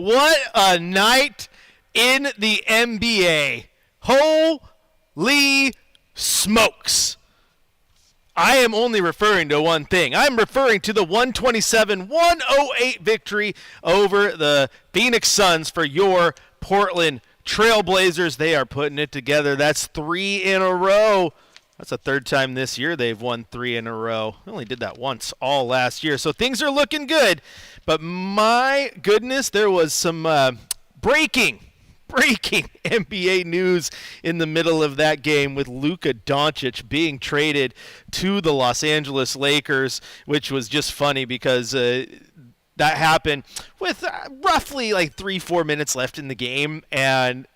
What a night in the NBA. Holy smokes. I am only referring to one thing. I'm referring to the 127-108 victory over the Phoenix Suns for your Portland Trailblazers. They are putting it together. That's 3 in a row. That's the third time this year they've won 3 in a row. They only did that once all last year. So things are looking good. But my goodness, there was some breaking NBA news in the middle of that game with Luka Doncic being traded to the Los Angeles Lakers, which was just funny because that happened with roughly like 3-4 minutes left in the game, and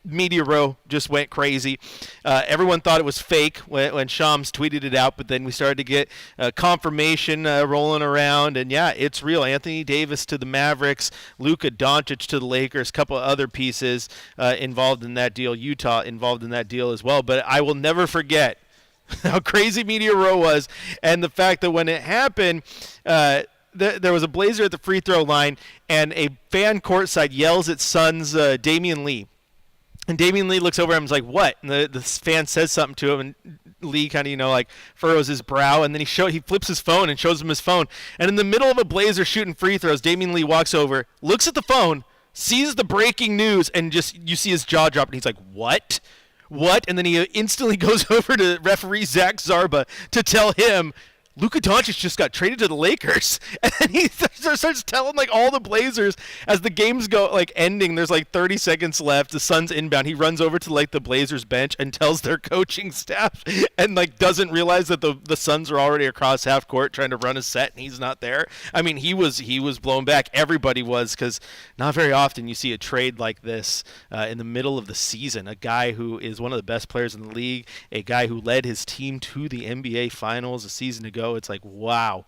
Media Row just went crazy. Everyone thought it was fake when Shams tweeted it out, but then we started to get confirmation rolling around, and yeah, it's real. Anthony Davis to the Mavericks, Luka Doncic to the Lakers, a couple of other pieces involved in that deal, Utah involved in that deal as well. But I will never forget how crazy Media Row was, and the fact that when it happened, there was a Blazer at the free throw line, and a fan courtside yells at Suns Damian Lee. And Damian Lee looks over at him and is like, what? And the fan says something to him, and Lee kind of, furrows his brow, and then he flips his phone and shows him his phone. And in the middle of a Blazer shooting free throws, Damian Lee walks over, looks at the phone, sees the breaking news, and just you see his jaw drop, and he's like, what? What? And then he instantly goes over to referee Zach Zarba to tell him, Luka Doncic just got traded to the Lakers, and then he starts telling all the Blazers as the game's ending. There's 30 seconds left. The Suns inbound. He runs over to the Blazers bench and tells their coaching staff, and doesn't realize that the Suns are already across half court trying to run a set, and he's not there. I mean, he was blown back. Everybody was, because not very often you see a trade like this in the middle of the season. A guy who is one of the best players in the league, a guy who led his team to the NBA Finals a season ago. It's like, wow,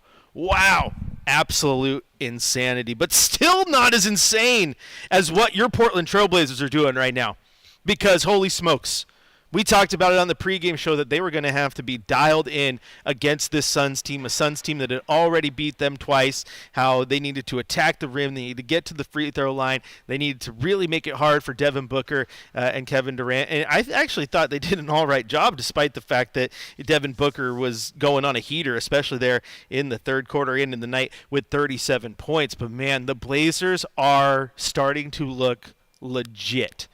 absolute insanity, but still not as insane as what your Portland Trailblazers are doing right now, because holy smokes, we talked about it on the pregame show that they were going to have to be dialed in against this Suns team, a Suns team that had already beat them twice, how they needed to attack the rim, they needed to get to the free throw line, they needed to really make it hard for Devin Booker and Kevin Durant. And I actually thought they did an all right job, despite the fact that Devin Booker was going on a heater, especially there in the third quarter into the night with 37 points. But man, the Blazers are starting to look legit.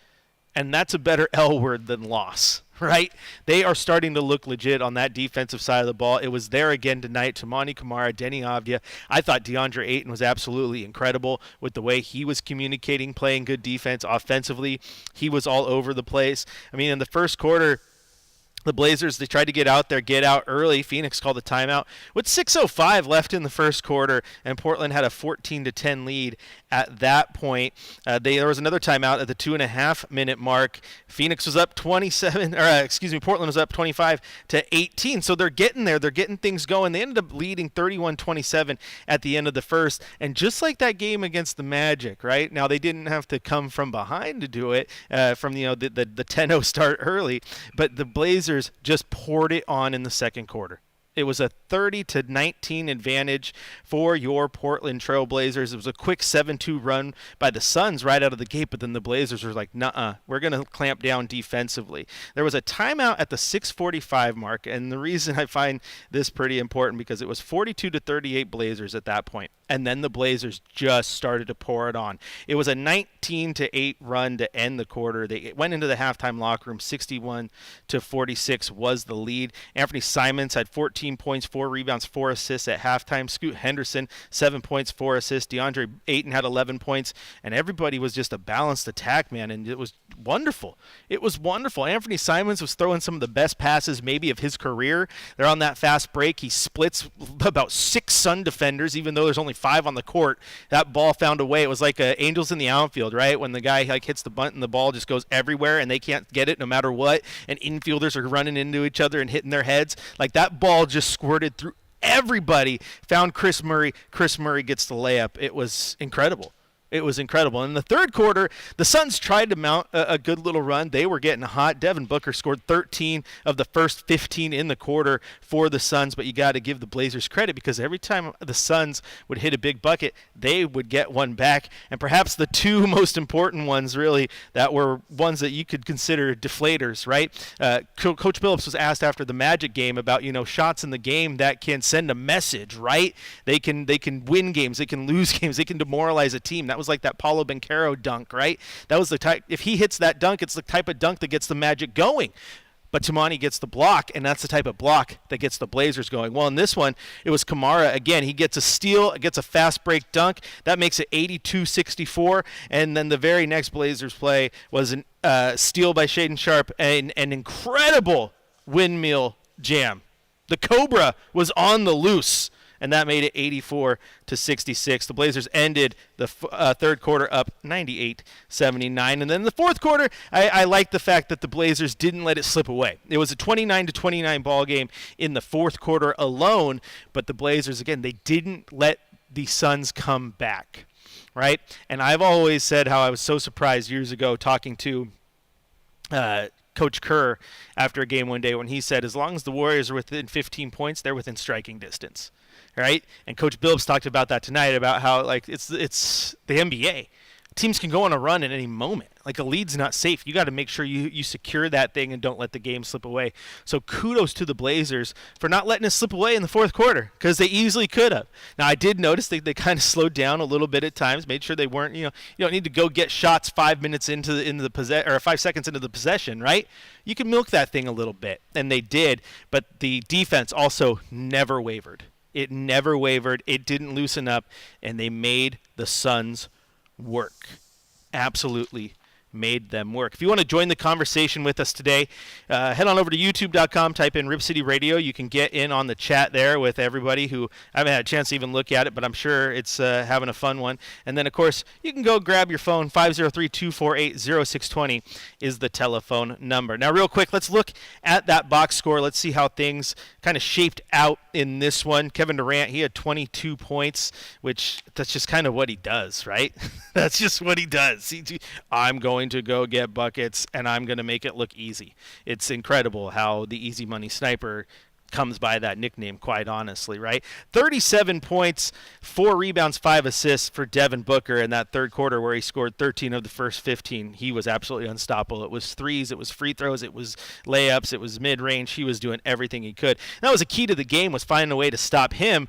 And that's a better L word than loss, right? They are starting to look legit on that defensive side of the ball. It was there again tonight. Tamani Kamara, Denny Avdia. I thought DeAndre Ayton was absolutely incredible with the way he was communicating, playing good defense offensively. He was all over the place. I mean, in the first quarter, the Blazers, they tried to get out early. Phoenix called a timeout with 6:05 left in the first quarter, and Portland had a 14-10 lead at that point. There was another timeout at the 2.5-minute mark. Phoenix was up Portland was up 25-18. So they're getting there. They're getting things going. They ended up leading 31-27 at the end of the first. And just like that game against the Magic, right? Now, they didn't have to come from behind to do it from the 10-0 start early, but the Blazers just poured it on in the second quarter. It was a 30-19 advantage for your Portland Trailblazers. It was a quick 7-2 run by the Suns right out of the gate, but then the Blazers were like, nuh-uh, we're going to clamp down defensively. There was a timeout at the 6:45 mark, and the reason I find this pretty important because it was 42-38 Blazers at that point, and then the Blazers just started to pour it on. It was a 19-8 run to end the quarter. They went into the halftime locker room. 61-46 was the lead. Anthony Simons had 14 points, 4 rebounds, 4 assists at halftime. Scoot Henderson, 7 points, 4 assists. DeAndre Ayton had 11 points, and everybody was just a balanced attack, man, and it was wonderful. It was wonderful. Anthony Simons was throwing some of the best passes maybe of his career. They're on that fast break. He splits about 6 Sun defenders, even though there's only 5 on the court. That ball found a way. It was like Angels in the outfield, right? When the guy hits the bunt and the ball just goes everywhere and they can't get it no matter what, and infielders are running into each other and hitting their heads. Like that ball just squirted through everybody, found Chris Murray. Chris Murray gets the layup. It was incredible. It was incredible. In the third quarter, the Suns tried to mount a good little run. They were getting hot. Devin Booker scored 13 of the first 15 in the quarter for the Suns, but you got to give the Blazers credit because every time the Suns would hit a big bucket, they would get one back. And perhaps the two most important ones, really, that were ones that you could consider deflators, right? Coach Billups was asked after the Magic game about, shots in the game that can send a message, right? They can win games, they can lose games, they can demoralize a team. That was like that Paulo Banchero dunk, right? That was the type. If he hits that dunk, it's the type of dunk that gets the Magic going. But Tamani gets the block, and that's the type of block that gets the Blazers going. Well, in this one, it was Kamara again. He gets a steal, gets a fast break dunk. That makes it 82-64. And then the very next Blazers play was a steal by Shaedon Sharpe, and an incredible windmill jam. The Cobra was on the loose, and that made it 84-66. The Blazers ended the third quarter up 98-79. And then the fourth quarter, I like the fact that the Blazers didn't let it slip away. It was a 29-29 ball game in the fourth quarter alone, but the Blazers, again, they didn't let the Suns come back, right? And I've always said how I was so surprised years ago talking to Coach Kerr after a game one day when he said, as long as the Warriors are within 15 points, they're within striking distance. Right? And Coach Billups talked about that tonight, about how it's the NBA. Teams can go on a run at any moment. Like, a lead's not safe. You got to make sure you secure that thing and don't let the game slip away. So kudos to the Blazers for not letting it slip away in the fourth quarter, because they easily could have. Now, I did notice they kind of slowed down a little bit at times, made sure they weren't, you don't need to go get shots 5 minutes into or 5 seconds into the possession, right? You can milk that thing a little bit, and they did. But the defense also never wavered. It never wavered. It didn't loosen up, and they made the Suns work. Absolutely made them work. If you want to join the conversation with us today, head on over to youtube.com, type in Rip City Radio. You can get in on the chat there with everybody who I haven't had a chance to even look at it, but I'm sure it's having a fun one. And then, of course, you can go grab your phone. 503-248-0620 is the telephone number. Now, real quick, let's look at that box score. Let's see how things kind of shaped out in this one. Kevin Durant, he had 22 points, which that's just kind of what he does, right? That's just what he does. I'm going to go get buckets, and I'm going to make it look easy. It's incredible how the easy money sniper comes by that nickname, quite honestly, right? 37 points, 4 rebounds, 5 assists for Devin Booker in that third quarter, where he scored 13 of the first 15. He was absolutely unstoppable. It was threes, it was free throws, it was layups, it was mid-range. He was doing everything he could. And that was a key to the game, was finding a way to stop him.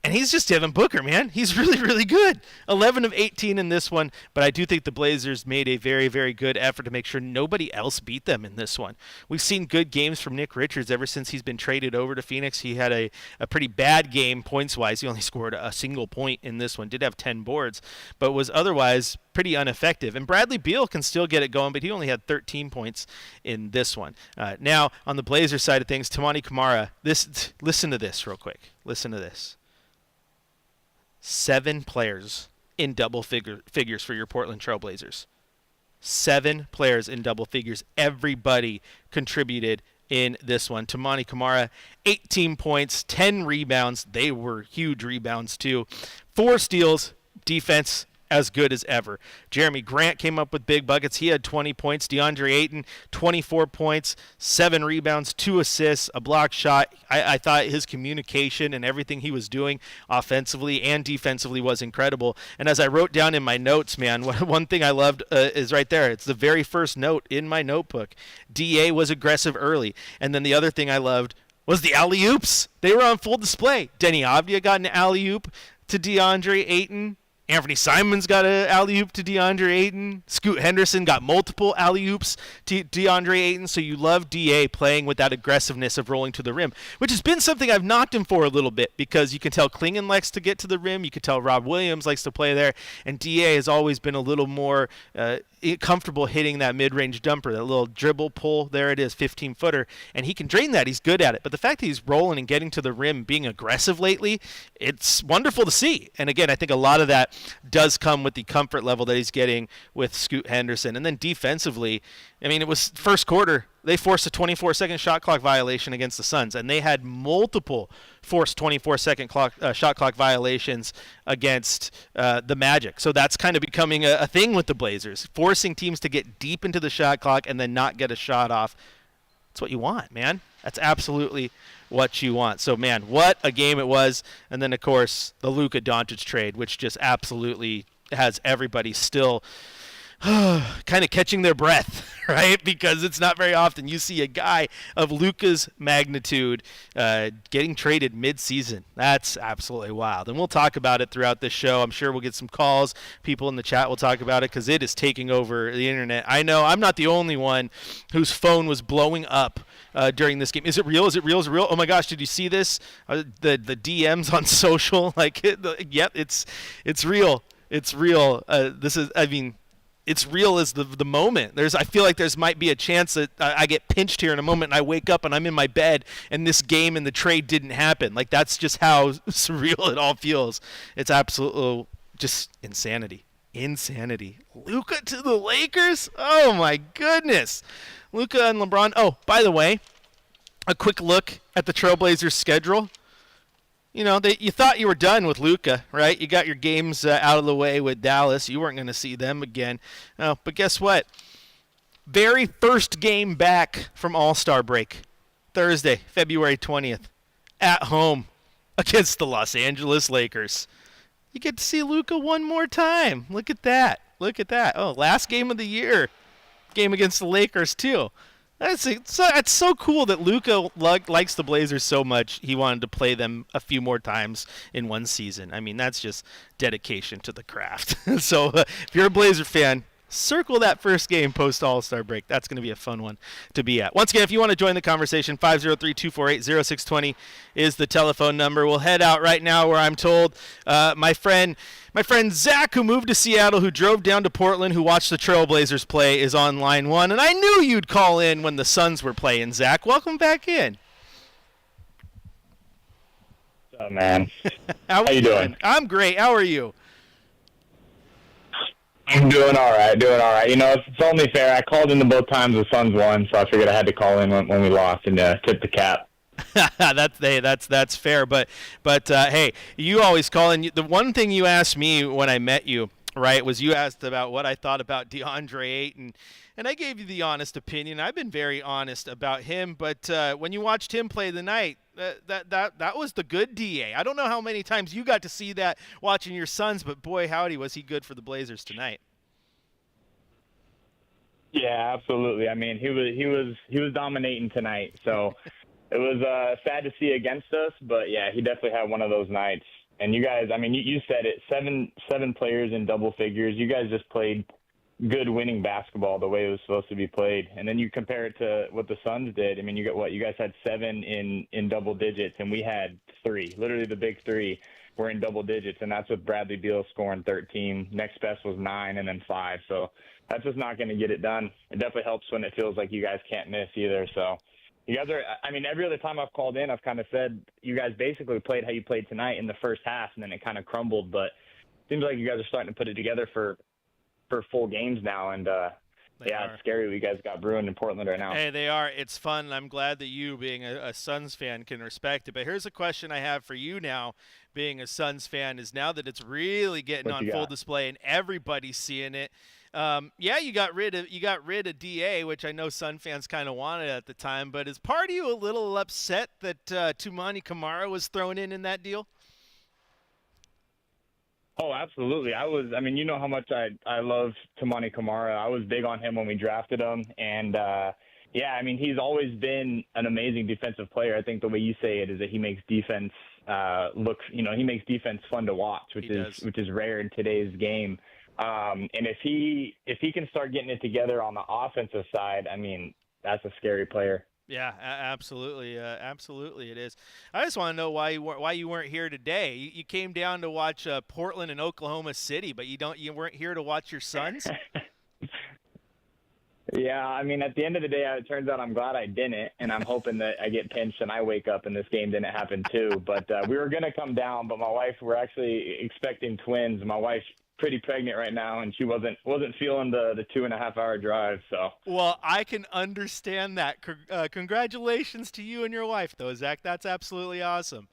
And he's just Devin Booker, man. He's really, really good. 11 of 18 in this one, but I do think the Blazers made a very, very good effort to make sure nobody else beat them in this one. We've seen good games from Nick Richards ever since he's been traded over to Phoenix. He had a pretty bad game points-wise. He only scored a single point in this one. Did have 10 boards, but was otherwise pretty ineffective. And Bradley Beal can still get it going, but he only had 13 points in this one. Now, on the Blazers side of things, Tamani Kamara, listen to this real quick. Listen to this. 7 players in double figures for your Portland Trailblazers. 7 players in double figures. Everybody contributed in this one. Tamani Kamara, 18 points, 10 rebounds. They were huge rebounds too. 4 steals. Defense as good as ever. Jeremy Grant came up with big buckets. He had 20 points. DeAndre Ayton, 24 points, 7 rebounds, 2 assists, a block shot. I thought his communication and everything he was doing offensively and defensively was incredible. And as I wrote down in my notes, man, one thing I loved is right there. It's the very first note in my notebook. DA was aggressive early. And then the other thing I loved was the alley-oops. They were on full display. Denny Avdia got an alley-oop to DeAndre Ayton. Anthony Simons got an alley-oop to DeAndre Ayton. Scoot Henderson got multiple alley-oops to DeAndre Ayton. So you love DA playing with that aggressiveness of rolling to the rim, which has been something I've knocked him for a little bit, because you can tell Klingon likes to get to the rim. You can tell Rob Williams likes to play there. And DA has always been a little more comfortable hitting that mid-range dumper, that little dribble pull. There it is, 15-footer. And he can drain that. He's good at it. But the fact that he's rolling and getting to the rim, being aggressive lately, it's wonderful to see. And again, I think a lot of that does come with the comfort level that he's getting with Scoot Henderson. And then defensively, I mean, it was first quarter, They forced a 24-second shot clock violation against the Suns, and they had multiple forced 24-second shot clock violations against the Magic. So that's kind of becoming a thing with the Blazers, forcing teams to get deep into the shot clock and then not get a shot off. That's what you want, man. That's absolutely what you want. So, man, what a game it was. And then, of course, the Luka Doncic trade, which just absolutely has everybody still kind of catching their breath, right? Because it's not very often you see a guy of Luka's magnitude getting traded mid-season. That's absolutely wild. And we'll talk about it throughout this show. I'm sure we'll get some calls. People in the chat will talk about it because it is taking over the internet. I know I'm not the only one whose phone was blowing up during this game. Is it real? Is it real? Is it real? Oh my gosh, did you see this? The DMs on social, yep, it's real. It's real. It's real as the moment. I feel like there's might be a chance that I get pinched here in a moment and I wake up and I'm in my bed and this game and the trade didn't happen. Like, that's just how surreal it all feels. It's absolute just insanity. Insanity. Luka to the Lakers? Oh my goodness. Luka and LeBron. Oh, by the way, a quick look at the Trailblazers schedule. You know, you thought you were done with Luka, right? You got your games out of the way with Dallas. You weren't going to see them again. Oh, but guess what? Very first game back from All-Star break, Thursday, February 20th, at home against the Los Angeles Lakers. You get to see Luka one more time. Look at that. Look at that. Oh, last game of the year. Game against the Lakers, too. That's so cool that Luka likes the Blazers so much he wanted to play them a few more times in one season. I mean, that's just dedication to the craft. So if you're a Blazer fan, circle that first game post All-Star break. That's going to be a fun one to be at. Once again, if you want to join the conversation, 503-248-0620 is the telephone number. We'll head out right now where I'm told my friend Zach, who moved to Seattle, who drove down to Portland, who watched the Trailblazers play, is on line one. And I knew you'd call in when the Suns were playing, Zach. Welcome back in. What's up, man? How you doing? I'm great. How are you? I'm doing all right. You know, it's only fair. I called into both times the Suns won, so I figured I had to call in when we lost and tip the cap. That's fair. But hey, you always call in. The one thing you asked me when I met you, right, was you asked about what I thought about DeAndre Ayton, and I gave you the honest opinion. I've been very honest about him, but when you watched him play the night, that was the good DA. I don't know how many times you got to see that watching your Suns, but boy, howdy, was he good for the Blazers tonight. Yeah, absolutely. I mean, he was dominating tonight, so it was sad to see against us, but yeah, he definitely had one of those nights. And you guys, I mean, you said it, seven players in double figures. You guys just played good winning basketball the way it was supposed to be played. And then you compare it to what the Suns did. I mean, you got what? You guys had 7 in double digits, and we had 3. Literally the big 3 were in double digits, and that's with Bradley Beal scoring 13. Next best was 9 and then 5. So that's just not going to get it done. It definitely helps when it feels like you guys can't miss either. So you guys are, I mean, every other time I've called in, I've kind of said you guys basically played how you played tonight in the first half, and then it kind of crumbled. But it seems like you guys are starting to put it together for full games now, and it's scary what you guys got brewing in Portland right now. Hey, they are. It's fun. I'm glad that you, being a Suns fan, can respect it. But here's a question I have for you now, being a Suns fan, is now that it's really getting on full display and everybody's seeing it. You got rid of DA, which I know Sun fans kind of wanted at the time. But is part of you a little upset that Toumani Camara was thrown in that deal? Oh, absolutely. I mean, you know how much I love Toumani Camara. I was big on him when we drafted him. And, I mean, he's always been an amazing defensive player. I think the way you say it is that he makes defense he makes defense fun to watch, which is rare in today's game. And if he can start getting it together on the offensive side, I mean, that's a scary player. Yeah, absolutely, absolutely, it is. I just want to know why you weren't here today. You came down to watch Portland and Oklahoma City, but you weren't here to watch your Suns. Yeah, I mean, at the end of the day, it turns out I'm glad I didn't, and I'm hoping that I get pinched and I wake up and this game didn't happen too. But we were going to come down, but my wife, we're actually expecting twins. My wife pretty pregnant right now, and she wasn't feeling the 2.5 hour drive. So Well, I can understand that. Congratulations to you and your wife, though, Zach. That's absolutely awesome.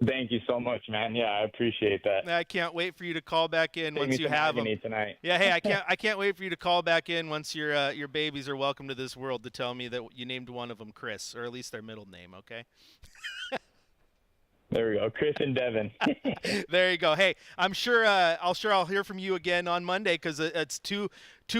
thank you so much, man. Yeah, I appreciate that. I can't wait for you to call back in Save once me you some have them. agony tonight. Yeah, hey, I can't wait for you to call back in once your babies are welcome to this world to tell me that you named one of them Chris, or at least their middle name. Okay. There we go, Chris and Devin. There you go. Hey, I'm sure I'll hear from you again on Monday because it's two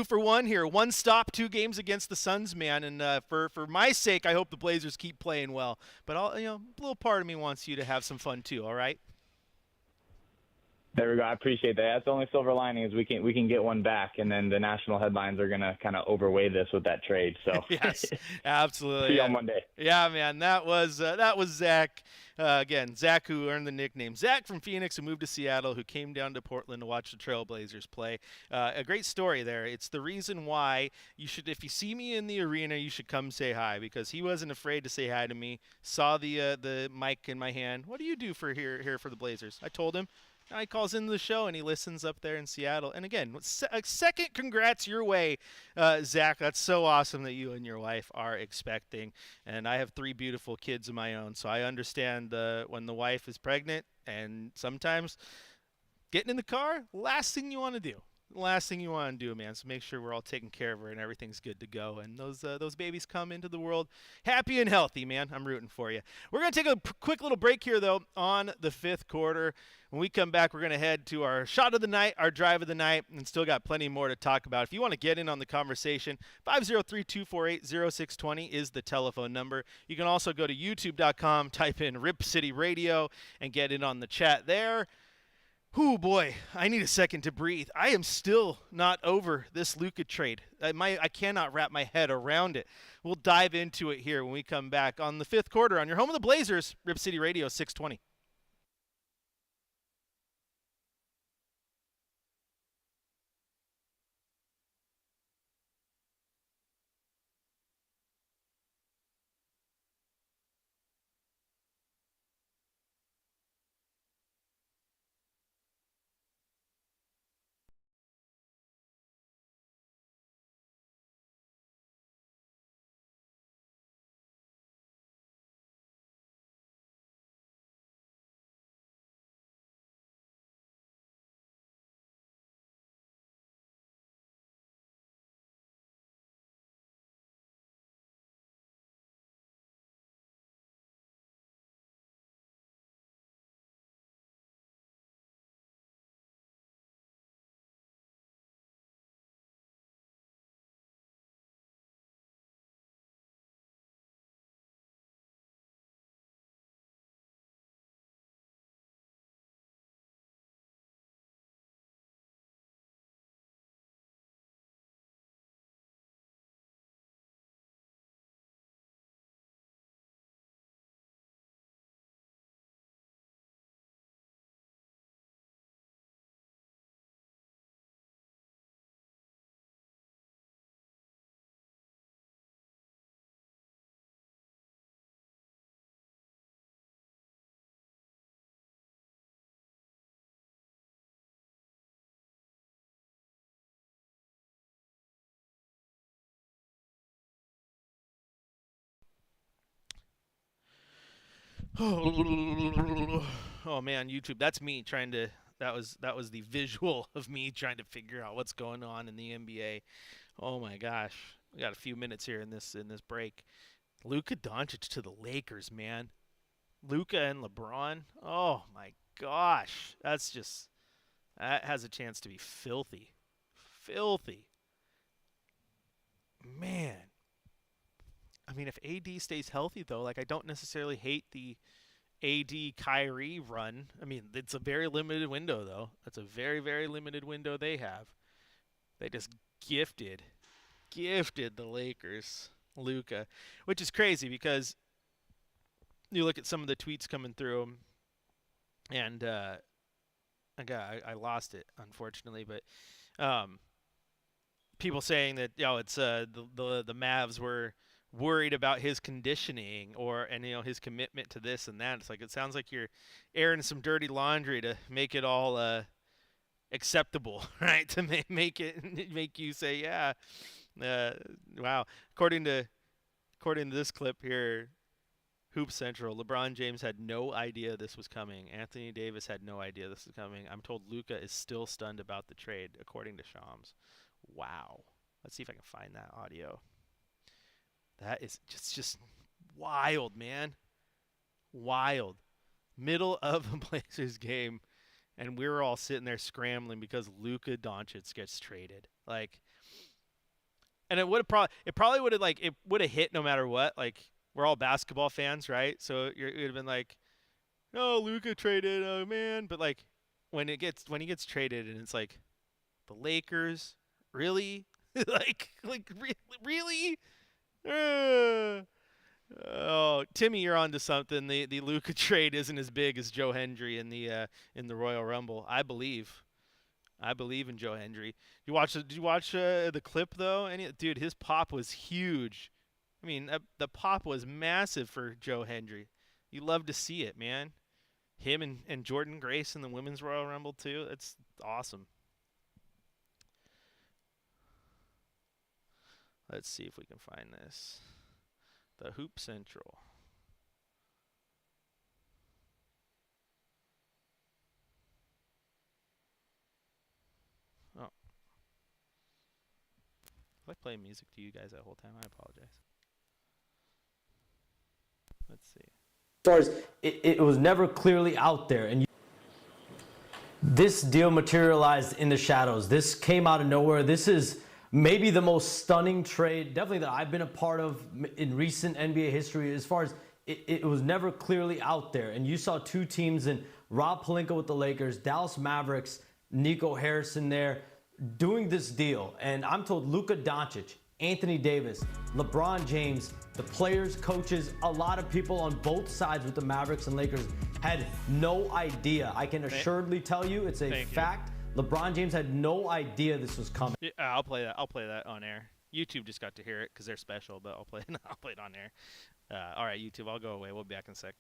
for one here. One stop, 2 games against the Suns, man. And for my sake, I hope the Blazers keep playing well. But a little part of me wants you to have some fun too. All right. There we go. I appreciate that. That's the only silver lining is we can get one back, and then the national headlines are gonna kind of overweigh this with that trade. So Yes, absolutely. see you on Monday. Yeah, man, that was Zach. Again, Zach, who earned the nickname Zach from Phoenix, who moved to Seattle, who came down to Portland to watch the Trailblazers play. A great story there. It's the reason why you should, if you see me in the arena, you should come say hi, because he wasn't afraid to say hi to me. Saw the mic in my hand. What do you do for here for the Blazers? I told him. Now he calls into the show and he listens up there in Seattle. And again, a second congrats your way, Zach. That's so awesome that you and your wife are expecting. And I have 3 beautiful kids of my own, so I understand when the wife is pregnant, and sometimes getting in the car, last thing you want to do. Last thing you want to do, man. So make sure we're all taking care of her and everything's good to go. And those babies come into the world happy and healthy, man. I'm rooting for you. We're going to take a quick little break here, though, on the 5th quarter. When we come back, we're going to head to our shot of the night, our drive of the night, and still got plenty more to talk about. If you want to get in on the conversation, 503-248-0620 is the telephone number. You can also go to youtube.com, type in Rip City Radio, and get in on the chat there. Oh boy, I need a second to breathe. I am still not over this Luka trade. I cannot wrap my head around it. We'll dive into it here when we come back on the 5th quarter on your home of the Blazers, Rip City Radio 620. Oh man, YouTube. That's me trying to. That was the visual of me trying to figure out what's going on in the NBA. Oh my gosh, we got a few minutes here in this break. Luka Doncic to the Lakers, man. Luka and LeBron. Oh my gosh, that has a chance to be filthy, filthy. Man, I mean, if AD stays healthy though, like I don't necessarily hate the AD Kyrie run. I mean, it's a very limited window, though. That's a very, very limited window they have. They just gifted the Lakers Luka, which is crazy because you look at some of the tweets coming through, and I lost it unfortunately, but people saying that it's the Mavs were worried about his conditioning and his commitment to this and that. It's like it sounds like you're airing some dirty laundry to make it all acceptable, right? To make you say, yeah, wow. According to this clip here, Hoop Central, LeBron James had no idea this was coming. Anthony Davis had no idea this was coming. I'm told Luka is still stunned about the trade, according to Shams. Wow. Let's see if I can find that audio. That is just wild, man. Wild. Middle of a Blazers game, and we were all sitting there scrambling because Luka Doncic gets traded. Like, and it probably would have hit no matter what. Like, we're all basketball fans, right? So it would have been like, "Oh, Luka traded, oh man!" But like, when he gets traded, and it's like, the Lakers, really, really. Oh, Timmy, you're on to something. The Luka trade isn't as big as Joe Hendry in the Royal Rumble. I believe in Joe Hendry. Did you watch the clip though? Dude, his pop was huge. I mean, the pop was massive for Joe Hendry. You love to see it, man. Him and Jordan Grace in the Women's Royal Rumble too. It's awesome. Let's see if we can find this. The Hoop Central. Oh. If I play music to you guys that whole time, I apologize. Let's see. As far as it was never clearly out there, and this deal materialized in the shadows. This came out of nowhere. This is maybe the most stunning trade, definitely that I've been a part of in recent NBA history. As far as it was never clearly out there, and you saw two teams in Rob Pelinka with the Lakers, Dallas Mavericks, Nico Harrison there doing this deal, and I'm told Luka Doncic, Anthony Davis, LeBron James, the players, coaches, a lot of people on both sides with the Mavericks and Lakers had no idea. I can assuredly tell you it's a fact. LeBron James had no idea this was coming. Yeah, I'll play that. I'll play that on air. YouTube just got to hear it because they're special, but I'll play it on air. All right, YouTube, I'll go away. We'll be back in a sec.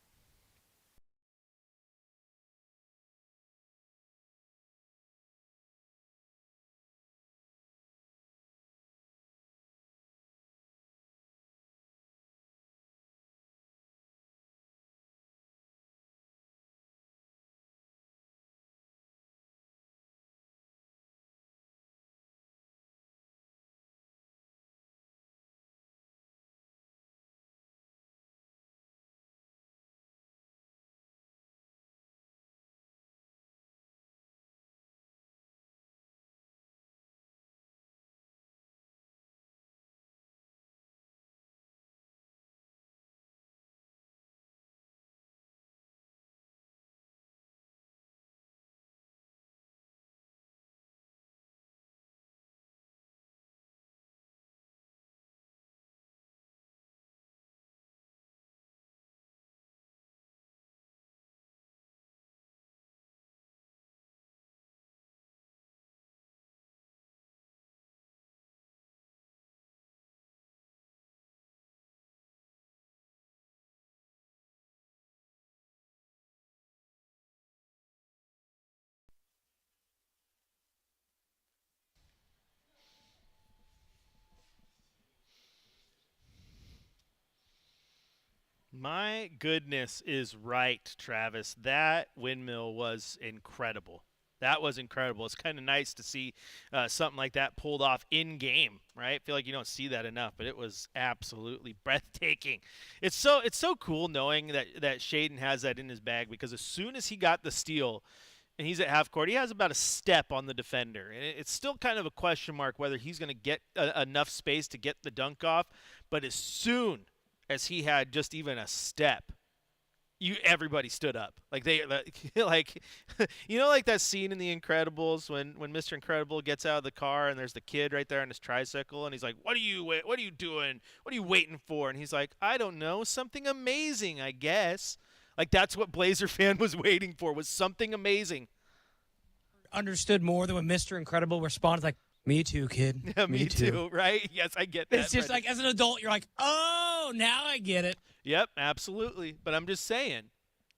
My goodness is right, Travis. That windmill was incredible. That was incredible. It's kind of nice to see something like that pulled off in game, right? I feel like you don't see that enough, but it was absolutely breathtaking. It's so cool knowing that Shaedon has that in his bag, because as soon as he got the steal and he's at half court, he has about a step on the defender, and it's still kind of a question mark whether he's going to get enough space to get the dunk off. But as soon as he had just even a step, everybody stood up. Like like like that scene in The Incredibles when Mr. Incredible gets out of the car and there's the kid right there on his tricycle and he's like, what are you doing? What are you waiting for? And he's like, I don't know, something amazing, I guess. Like, that's what Blazer fan was waiting for, was something amazing. Understood more than when Mr. Incredible responded like, me too, kid. Yeah, me too, right? Yes, I get that. It's just like, as an adult, you're like, oh, now I get it. Yep, absolutely. But I'm just saying,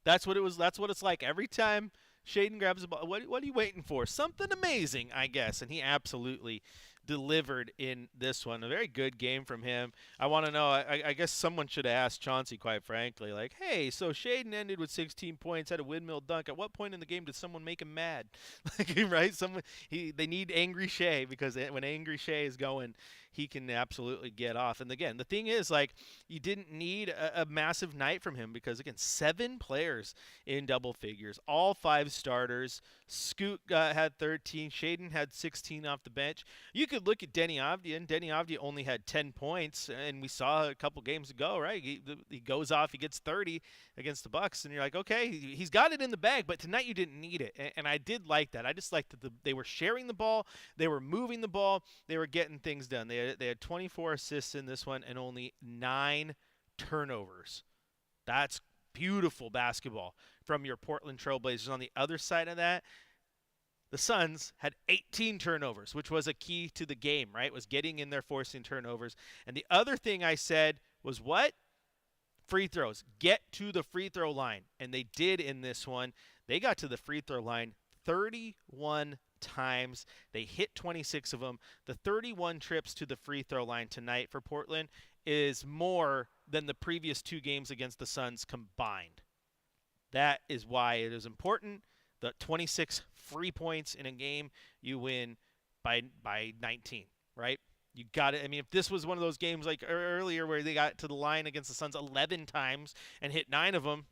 that's what it was. That's what it's like every time Shaden grabs the ball. What are you waiting for? Something amazing, I guess. And he absolutely delivered in this one. A very good game from him. I want to know, I guess someone should have asked Chauncey, quite frankly, like, hey, so Shaden ended with 16 points, had a windmill dunk. At what point in the game did someone make him mad? Like, right? They need Angry Shay, because when Angry Shay is going, he can absolutely get off. And again, the thing is, like, you didn't need a massive night from him because, again, 7 players in double figures, all 5 starters. Scoot had 13. Shaden had 16 off the bench. You could look at Denny Avdia, and Denny Avdia only had 10 points, and we saw a couple games ago, right? He goes off, he gets 30 against the Bucks, and you're like, okay, he's got it in the bag, but tonight you didn't need it, and I did like that. I just liked that they were sharing the ball, they were moving the ball, they were getting things done. They had 24 assists in this one and only 9 turnovers. That's beautiful basketball from your Portland Trailblazers. On the other side of that, the Suns had 18 turnovers, which was a key to the game, right? Was getting in there, forcing turnovers. And the other thing I said was what? Free throws. Get to the free throw line. And they did in this one. They got to the free throw line 31 times. They hit 26 of them. The 31 trips to the free throw line tonight for Portland is more than the previous 2 games against the Suns combined. That is why it is important. The 26 free points in a game, you win by 19, right? You got it. I mean, if this was one of those games like earlier where they got to the line against the Suns 11 times and hit 9 of them,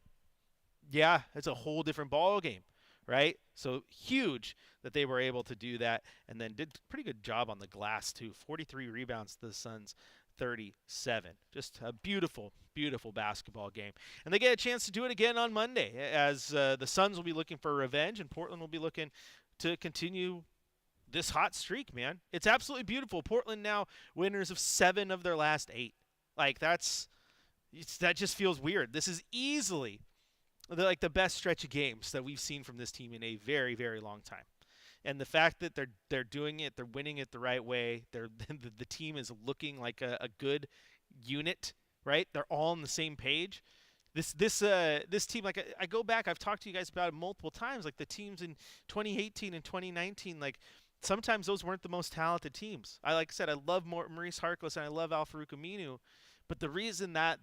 yeah, it's a whole different ball game, right? So huge that they were able to do that, and then did a pretty good job on the glass too. 43 rebounds to the Suns, 37. Just a beautiful, beautiful basketball game. And they get a chance to do it again on Monday, as the Suns will be looking for revenge and Portland will be looking to continue this hot streak, man. It's absolutely beautiful. Portland now winners of 7 of their last 8. Like, that just feels weird. This is easily the best stretch of games that we've seen from this team in a very, very long time. And the fact that they're doing it, they're winning it the right way. The team is looking like a good unit, right? They're all on the same page. This team, like I go back, I've talked to you guys about it multiple times. Like the teams in 2018 and 2019, like sometimes those weren't the most talented teams. Like I said, I love Maurice Harkless and I love Al-Farouq Aminu, but the reason that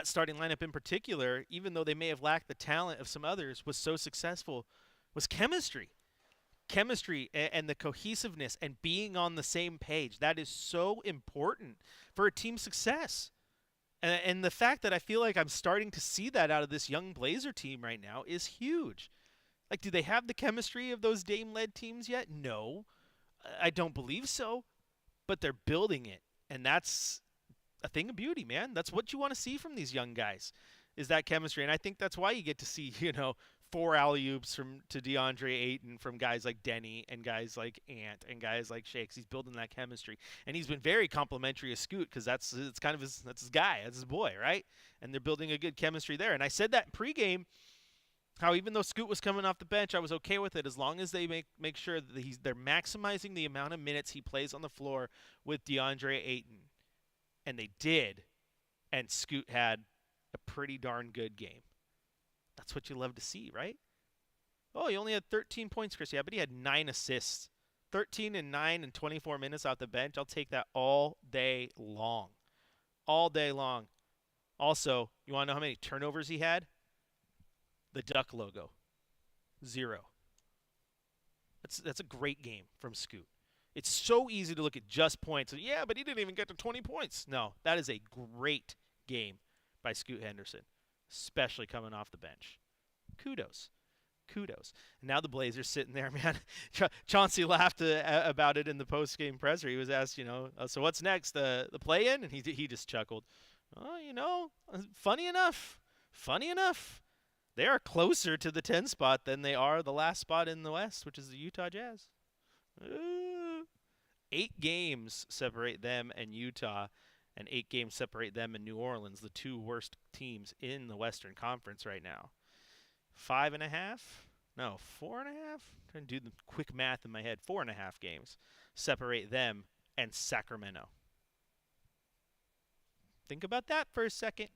starting lineup in particular, even though they may have lacked the talent of some others, was so successful, was chemistry. Chemistry and the cohesiveness and being on the same page. That is so important for a team's success. And the fact that I feel like I'm starting to see that out of this young Blazer team right now is huge. Like, do they have the chemistry of those Dame-led teams yet? No, I don't believe so. But they're building it, and that's a thing of beauty, man. That's what you want to see from these young guys, is that chemistry. And I think that's why you get to see, 4 alley-oops to DeAndre Ayton from guys like Denny and guys like Ant and guys like Shea, 'cause he's building that chemistry. And he's been very complimentary of Scoot, because that's his guy, that's his boy, right? And they're building a good chemistry there. And I said that in pregame, how even though Scoot was coming off the bench, I was okay with it as long as they make sure that they're maximizing the amount of minutes he plays on the floor with DeAndre Ayton. And they did. And Scoot had a pretty darn good game. That's what you love to see, right? Oh, he only had 13 points, Chris. Yeah, but he had 9 assists. 13 and 9 and 24 minutes off the bench. I'll take that all day long. All day long. Also, you want to know how many turnovers he had? The Duck logo. 0. That's a great game from Scoot. It's so easy to look at just points. Yeah, but he didn't even get to 20 points. No, that is a great game by Scoot Henderson, especially coming off the bench. Kudos. And now the Blazers sitting there, man. Chauncey laughed about it in the post-game presser. He was asked, so what's next? The play-in? And he just chuckled. Oh, funny enough, they are closer to the 10 spot than they are the last spot in the West, which is the Utah Jazz. 8 games separate them and Utah, and 8 games separate them and New Orleans, the 2 worst teams in the Western Conference right now. 5.5? No, 4.5? Trying to do the quick math in my head. 4.5 games separate them and Sacramento. Think about that for a second.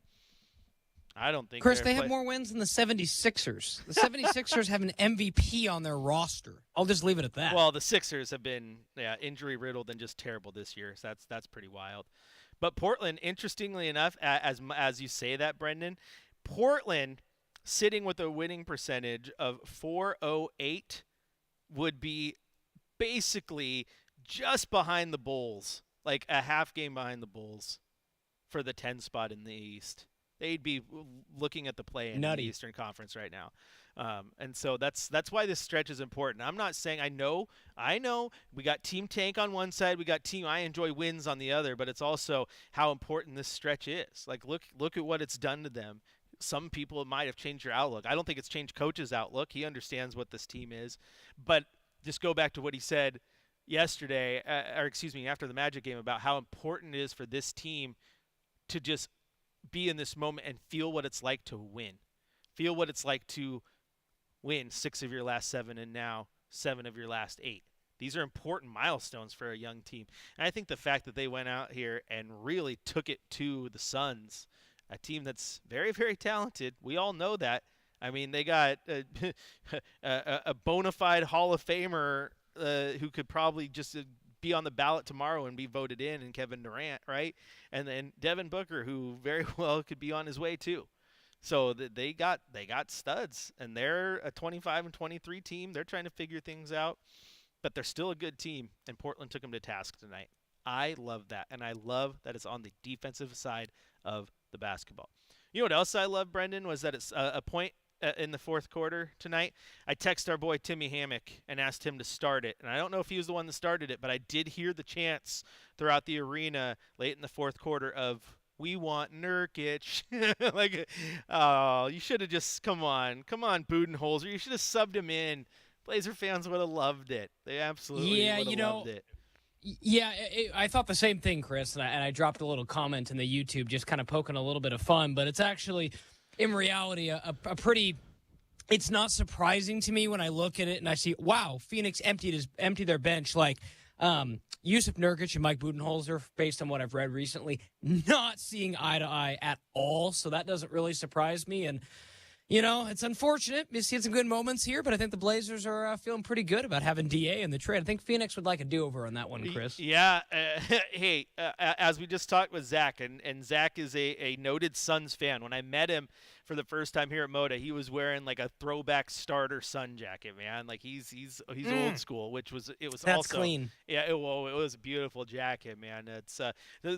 I don't think Chris, they have more wins than the 76ers. The 76ers have an MVP on their roster. I'll just leave it at that. Well, the Sixers have been injury riddled and just terrible this year. So that's pretty wild. But Portland, interestingly enough, as you say that, Brenden, Portland sitting with a winning percentage of .408 would be basically just behind the Bulls, like a half game behind the Bulls for the 10 spot in the East. They'd be looking at the play in the Eastern Conference right now. And so that's why this stretch is important. I'm not saying I know we got Team Tank on one side, we got Team I Enjoy Wins on the other, but it's also how important this stretch is. Like look at what it's done to them. Some people might have changed your outlook. I don't think it's changed Coach's outlook. He understands what this team is. But just go back to what he said yesterday, after the Magic game about how important it is for this team to just be in this moment and feel what it's like to win. Feel what it's like to win 6 of your last 7 and now 7 of your last 8. These are important milestones for a young team. And I think the fact that they went out here and really took it to the Suns, a team that's very, very talented. We all know that. I mean, they got a bona fide Hall of Famer who could probably just be on the ballot tomorrow and be voted in Kevin Durant, right? And then Devin Booker, who very well could be on his way too. So they got studs, and they're a 25-23 team. They're trying to figure things out, but they're still a good team, and Portland took them to task tonight. I love that, and I love that it's on the defensive side of the basketball. You know what else I love, Brenden, was that it's a point in the fourth quarter tonight. I texted our boy Timmy Hammock and asked him to start it, and I don't know if he was the one that started it, but I did hear the chants throughout the arena late in the fourth quarter of "We want Nurkic." Like, oh, you should have just come on, Budenholzer. You should have subbed him in. Blazer fans would have loved it. They absolutely would have loved it. Yeah, I thought the same thing, Chris, and I dropped a little comment in the YouTube just kind of poking a little bit of fun, but it's actually, in reality, a pretty – it's not surprising to me when I look at it and I see, wow, Phoenix emptied their bench. Like, Yusuf Nurkic and Mike Budenholzer, based on what I've read recently, not seeing eye to eye at all, so that doesn't really surprise me. And you know, it's unfortunate. You see some good moments here, but I think the Blazers are feeling pretty good about having DA in the trade. I think Phoenix would like a do-over on that one, Chris. Yeah. Hey, as we just talked with Zach, and Zach is a noted Suns fan. When I met him for the first time here at Moda, he was wearing like a throwback starter Sun jacket, man. Like he's old school, it was That's also clean. Yeah, it was a beautiful jacket, man. It's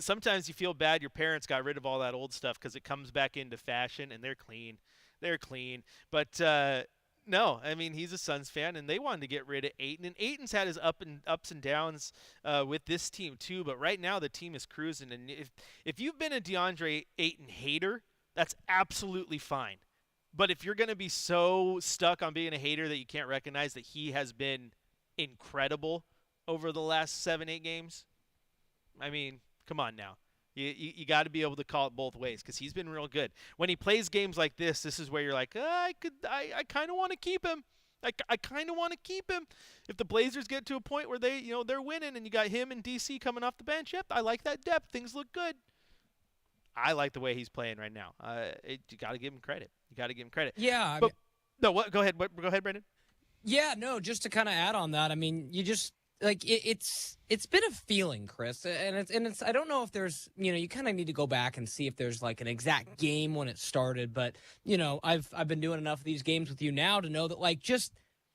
sometimes you feel bad your parents got rid of all that old stuff because it comes back into fashion, and they're clean. They're clean. But no, I mean, he's a Suns fan, and they wanted to get rid of Ayton. And Ayton's had his ups and downs with this team too. But right now the team is cruising. And if you've been a DeAndre Ayton hater, that's absolutely fine. But if you're going to be so stuck on being a hater that you can't recognize that he has been incredible over the last 7-8 games, I mean, come on now. You got to be able to call it both ways because he's been real good. When he plays games like this is where you're like, I kind of want to keep him. I kind of want to keep him. If the Blazers get to a point where they're winning and you got him and DC coming off the bench, yep, I like that depth. Things look good. I like the way he's playing right now. You got to give him credit. Yeah. No, what? Go ahead. Go ahead, Brenden. Yeah, no, just to kind of add on that, I mean, you just like it's been a feeling, Chris, and it's I don't know if there's you kind of need to go back and see if there's like an exact game when it started, but I've been doing enough of these games with you now to know that like just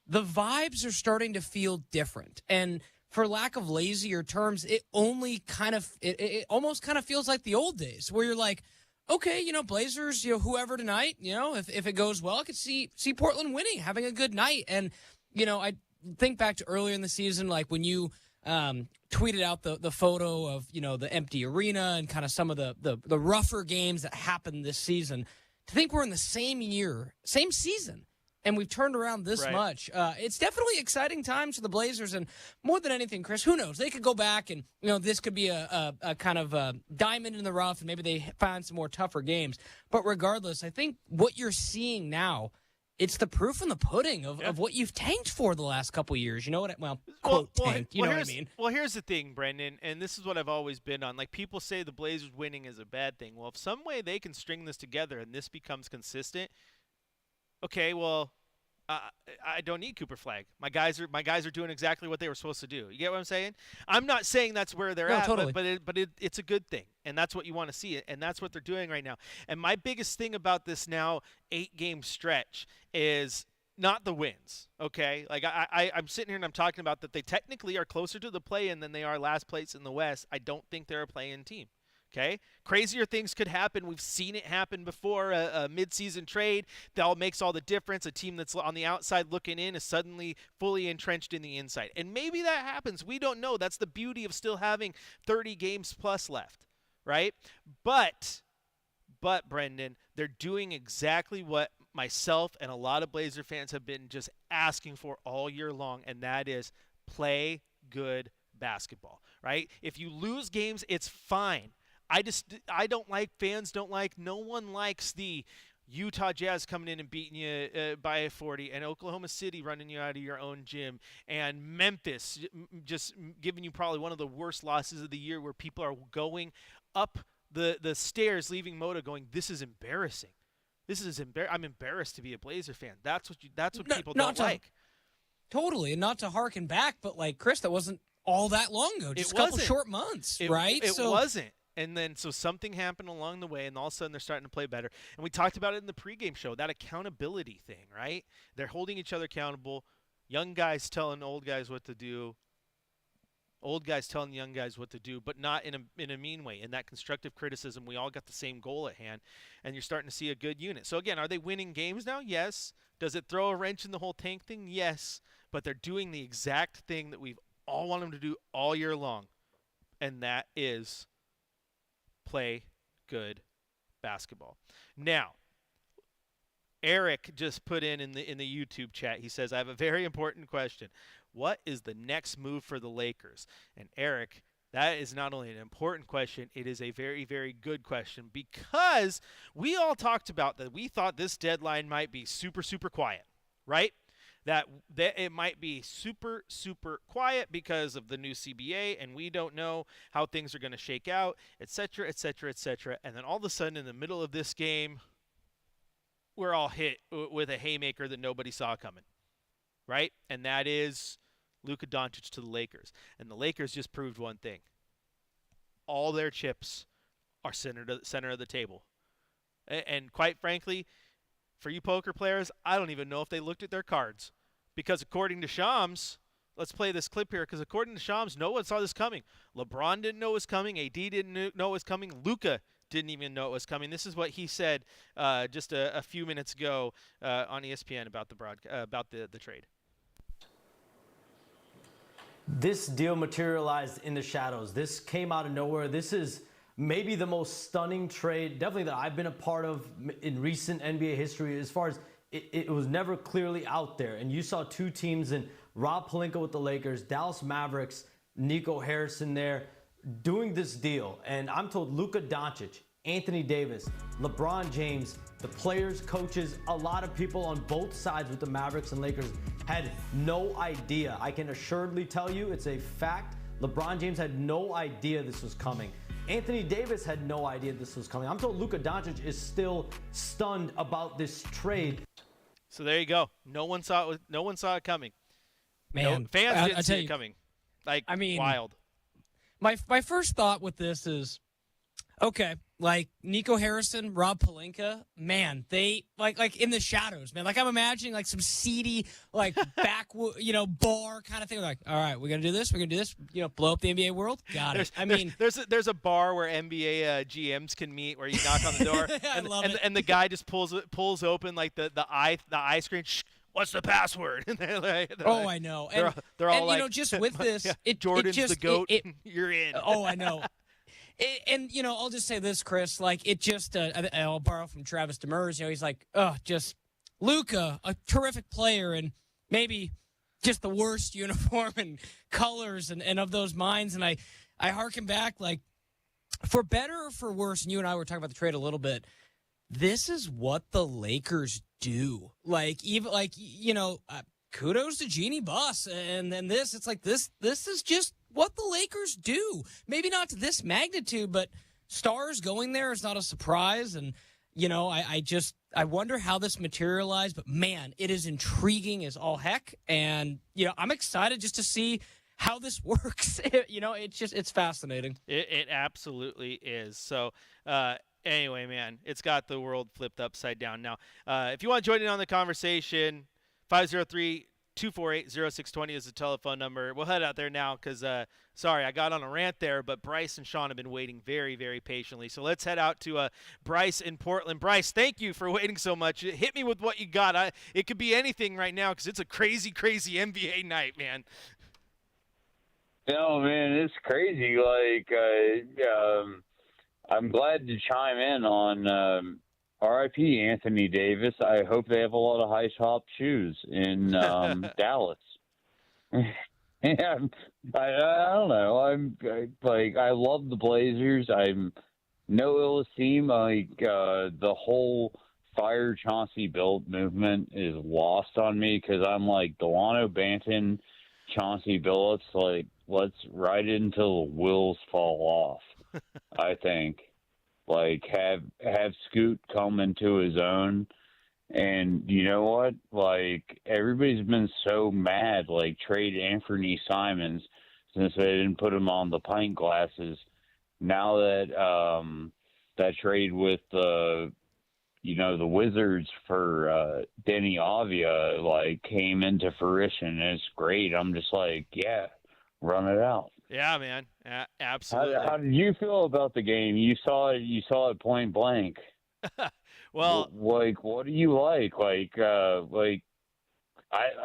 the vibes are starting to feel different, and for lack of lazier terms, it almost kind of feels like the old days where you're like, okay, Blazers, whoever tonight, if it goes well, I could see Portland winning, having a good night, and I think back to earlier in the season, like when you tweeted out the photo of the empty arena and kind of some of the rougher games that happened this season. To think we're in the same season, and we've turned around this much. It's definitely exciting times for the Blazers, and more than anything, Chris, who knows? They could go back and this could be a kind of a diamond in the rough, and maybe they find some more tougher games. But regardless, I think what you're seeing now it's the proof in the pudding of what you've tanked for the last couple years. You know what? Quote tanked. You know what I mean? Well, here's the thing, Brenden, and this is what I've always been on. Like, people say the Blazers winning is a bad thing. Well, if some way they can string this together and this becomes consistent, okay, well, I don't need Cooper Flag. My guys are doing exactly what they were supposed to do. You get what I'm saying? I'm not saying that's where they're at, totally. but it's a good thing, and that's what you want to see, and that's what they're doing right now. And my biggest thing about this now 8-game stretch is not the wins. Okay, like I'm sitting here and I'm talking about that they technically are closer to the play-in than they are last place in the West. I don't think they're a play-in team. Okay, crazier things could happen. We've seen it happen before. A midseason trade that makes all the difference. A team that's on the outside looking in is suddenly fully entrenched in the inside. And maybe that happens. We don't know. That's the beauty of still having 30 games plus left, right? But Brenden, they're doing exactly what myself and a lot of Blazer fans have been just asking for all year long, and that is play good basketball, right? If you lose games, it's fine. I don't like, fans don't like, no one likes the Utah Jazz coming in and beating you by 40, and Oklahoma City running you out of your own gym, and Memphis just giving you probably one of the worst losses of the year, where people are going up the stairs leaving Moda going, this is embarrassing. I'm embarrassed to be a Blazer fan. That's what people don't like. Totally, and not to harken back, but like, Chris, that wasn't all that long ago. Just a couple short months, right? It wasn't. And then so something happened along the way, and all of a sudden they're starting to play better. And we talked about it in the pregame show, that accountability thing, right? They're holding each other accountable. Young guys telling old guys what to do. Old guys telling young guys what to do, but not in a mean way. In that constructive criticism, we all got the same goal at hand, and you're starting to see a good unit. So again, are they winning games now? Yes. Does it throw a wrench in the whole tank thing? Yes. But they're doing the exact thing that we've all wanted them to do all year long, and that is play good basketball. Now, Eric just put in the YouTube chat. He says, I have a very important question. What is the next move for the Lakers? And Eric, that is not only an important question, it is a very, very good question, because we all talked about that we thought this deadline might be super, super quiet, right? That it might be super, super quiet because of the new CBA, and we don't know how things are going to shake out, et cetera, et cetera, et cetera. And then all of a sudden, in the middle of this game, we're all hit with a haymaker that nobody saw coming, right? And that is Luka Doncic to the Lakers. And the Lakers just proved one thing. All their chips are center of the table. And quite frankly, for you poker players, I don't even know if they looked at their cards. Because according to Shams, let's play this clip here, because according to Shams, no one saw this coming. LeBron didn't know it was coming. AD didn't know it was coming. Luka didn't even know it was coming. This is what he said just a few minutes ago on ESPN about the trade. This deal materialized in the shadows. This came out of nowhere. This is maybe the most stunning trade, definitely, that I've been a part of in recent NBA history, as far as it was never clearly out there. And you saw two teams in Rob Pelinka with the Lakers, Dallas Mavericks, Nico Harrison there, doing this deal. And I'm told Luka Doncic, Anthony Davis, LeBron James, the players, coaches, a lot of people on both sides with the Mavericks and Lakers had no idea. I can assuredly tell you, it's a fact. LeBron James had no idea this was coming. Anthony Davis had no idea this was coming. I'm told Luka Doncic is still stunned about this trade. So there you go. No one saw it coming. Man, no, fans didn't see it coming. Like, I mean, wild. My first thought with this is, okay, like Nico Harrison, Rob Pelinka, man, they like in the shadows, man. Like, I'm imagining like some seedy, like bar kind of thing. Like, all right, we're gonna do this. We're gonna do this. Blow up the NBA world. Got it. There's a bar where NBA GMs can meet, where you knock on the door, and the guy just pulls open like the eye screen. Shh, what's the password? And they're I know. And they're all like, just with this, yeah, Jordan's the GOAT. You're in. Oh, I know. I'll just say this, Chris. Like, it just, I'll borrow from Travis Demers. He's like, just Luka, a terrific player, and maybe just the worst uniform and colors and of those minds. And I harken back, like, for better or for worse, and you and I were talking about the trade a little bit, this is what the Lakers do. Like, even like, kudos to Jeannie Buss. And then this, it's like this is just what the Lakers do. Maybe not to this magnitude, but stars going there is not a surprise. And, I wonder how this materialized, but man, it is intriguing as all heck. And, I'm excited just to see how this works. It's fascinating. It absolutely is. So, anyway, man, it's got the world flipped upside down. Now, if you want to join in on the conversation, 503-248-0620 is the telephone number. We'll head out there now because, sorry, I got on a rant there, but Bryce and Sean have been waiting very, very patiently. So let's head out to Bryce in Portland. Bryce, thank you for waiting so much. Hit me with what you got. It could be anything right now because it's a crazy, crazy NBA night, man. No, man, it's crazy. I'm glad to chime in on R.I.P. Anthony Davis. I hope they have a lot of high top shoes in Dallas. Yeah, I don't know. I love the Blazers. I'm no ill esteem. The whole fire Chauncey Billups movement is lost on me because I'm like Delano Banton, Chauncey Billups. Let's ride it until the wheels fall off. I think. Have Scoot come into his own. And you know what? Everybody's been so mad, trade Anthony Simons since they didn't put him on the pint glasses. Now that that trade with the Wizards for Denny Avia came into fruition, and it's great. I'm just yeah, run it out. Yeah, man. Absolutely. How did you feel about the game? You saw it point blank. Well, what do you like? I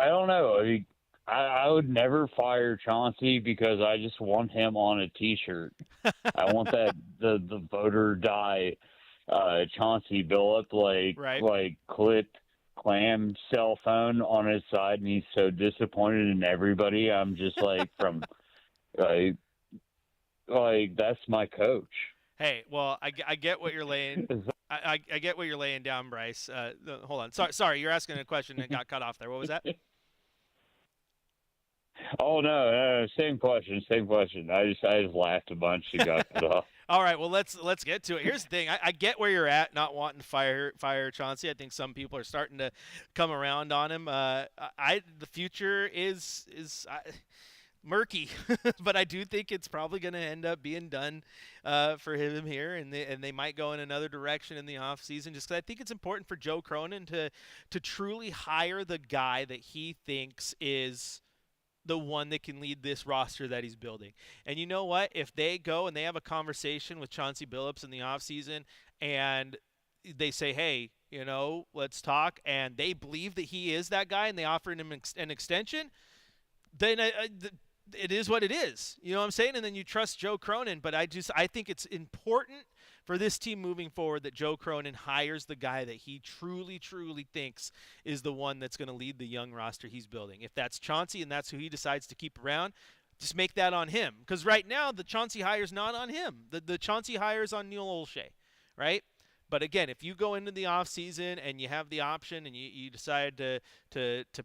don't know. I would never fire Chauncey because I just want him on a T-shirt. I want that the vote or die Chauncey Billups clit clam cell phone on his side, and he's so disappointed in everybody. I'm just from that's my coach. Hey, well, I get what you're laying. I get what you're laying down, Bryce. Hold on. Sorry, you're asking a question and got cut off there. What was that? Oh no, same question. I just laughed a bunch and got cut off. All right, well let's get to it. Here's the thing. I get where you're at, not wanting to fire Chauncey. I think some people are starting to come around on him. The future is murky, but I do think it's probably going to end up being done for him here, and they might go in another direction in the offseason, just because I think it's important for Joe Cronin to truly hire the guy that he thinks is the one that can lead this roster that he's building. And you know what? If they go and they have a conversation with Chauncey Billups in the offseason and they say, hey, let's talk, and they believe that he is that guy and they offer him an extension, then it is what it is. You know what I'm saying? And then you trust Joe Cronin. But I think it's important for this team moving forward that Joe Cronin hires the guy that he truly, truly thinks is the one that's going to lead the young roster he's building. If that's Chauncey and that's who he decides to keep around, just make that on him. Because right now, the Chauncey hire's not on him. The Chauncey hire's on Neil Olshey, right? But again, if you go into the offseason and you have the option and you decide to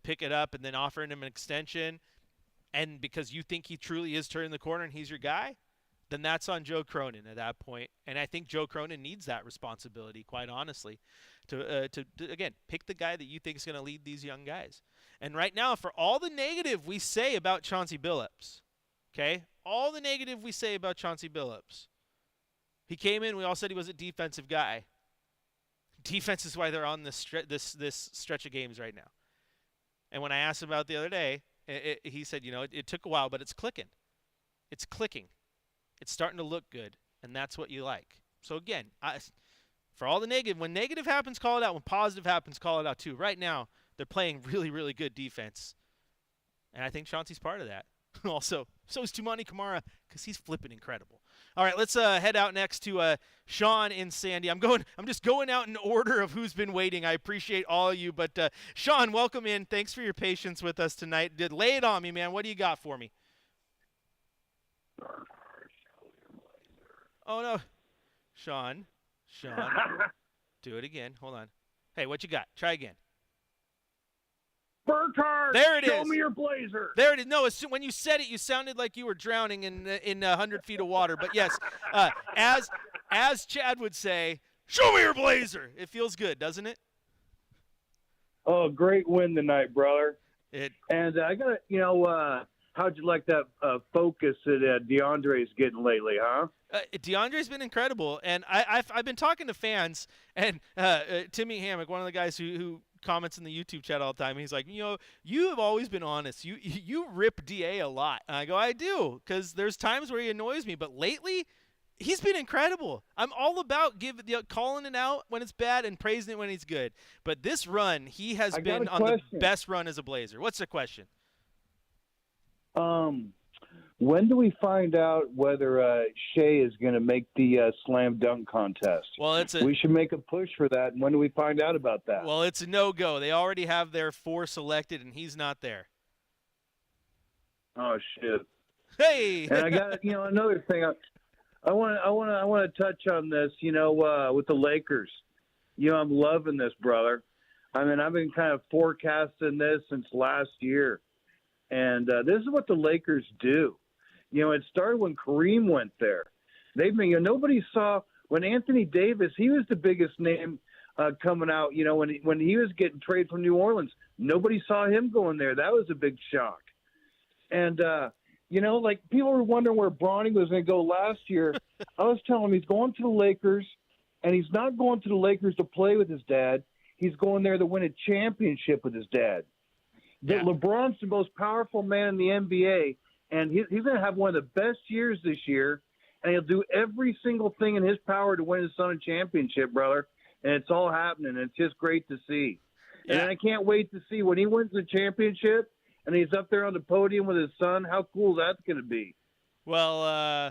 pick it up and then offering him an extension, and because you think he truly is turning the corner and he's your guy, then that's on Joe Cronin at that point. And I think Joe Cronin needs that responsibility, quite honestly, to again, pick the guy that you think is going to lead these young guys. And right now, for all the negative we say about Chauncey Billups, okay, all the negative we say about Chauncey Billups, he came in, we all said he was a defensive guy. Defense is why they're on this stretch of games right now. And when I asked him about it the other day, he said, it took a while, but it's clicking. It's clicking. It's starting to look good, and that's what you like. So, again, for all the negative, when negative happens, call it out. When positive happens, call it out too. Right now, they're playing really, really good defense, and I think Chauncey's part of that. Also, so is Tumani Kamara because he's flipping incredible. All right, let's head out next to Sean in Sandy. I'm just going out in order of who's been waiting. I appreciate all of you, but Sean, welcome in. Thanks for your patience with us tonight. Lay it on me, man. What do you got for me? Oh no, Sean. Do it again. Hold on. Hey, what you got? Try again. Burkhardt, There it show is. me your blazer. There it is. No, when you said it, you sounded like you were drowning in 100 feet of water. But yes, as Chad would say, show me your blazer. It feels good, doesn't it? Oh, great win tonight, brother. And I got how'd you like that focus that DeAndre's getting lately, huh? DeAndre's been incredible, and I've been talking to fans, and Timmy Hammock, one of the guys who comments in the YouTube chat all the time, he's like, you have always been honest. You rip DA a lot. And I go, I do, because there's times where he annoys me, but lately he's been incredible. I'm all about calling it out when it's bad and praising it when he's good. But this run, he has been on the best run as a Blazer. What's the question? When do we find out whether Shea is going to make the slam dunk contest? Well, we should make a push for that. And when do we find out about that? Well, it's a no-go. They already have their 4 selected, and he's not there. Oh shit! Hey, and I got another thing. I want to touch on this. With the Lakers. I'm loving this, brother. I mean, I've been kind of forecasting this since last year, and this is what the Lakers do. It started when Kareem went there. Nobody saw when Anthony Davis, he was the biggest name coming out, when he was getting traded from New Orleans. Nobody saw him going there. That was a big shock. And, people were wondering where Bronny was going to go last year. I was telling him he's going to the Lakers, and he's not going to the Lakers to play with his dad. He's going there to win a championship with his dad. Yeah. LeBron's the most powerful man in the NBA. And he's going to have one of the best years this year, and he'll do every single thing in his power to win his son a championship, brother. And it's all happening. It's just great to see. Yeah. And I can't wait to see when he wins the championship and he's up there on the podium with his son. How cool that's going to be. Well,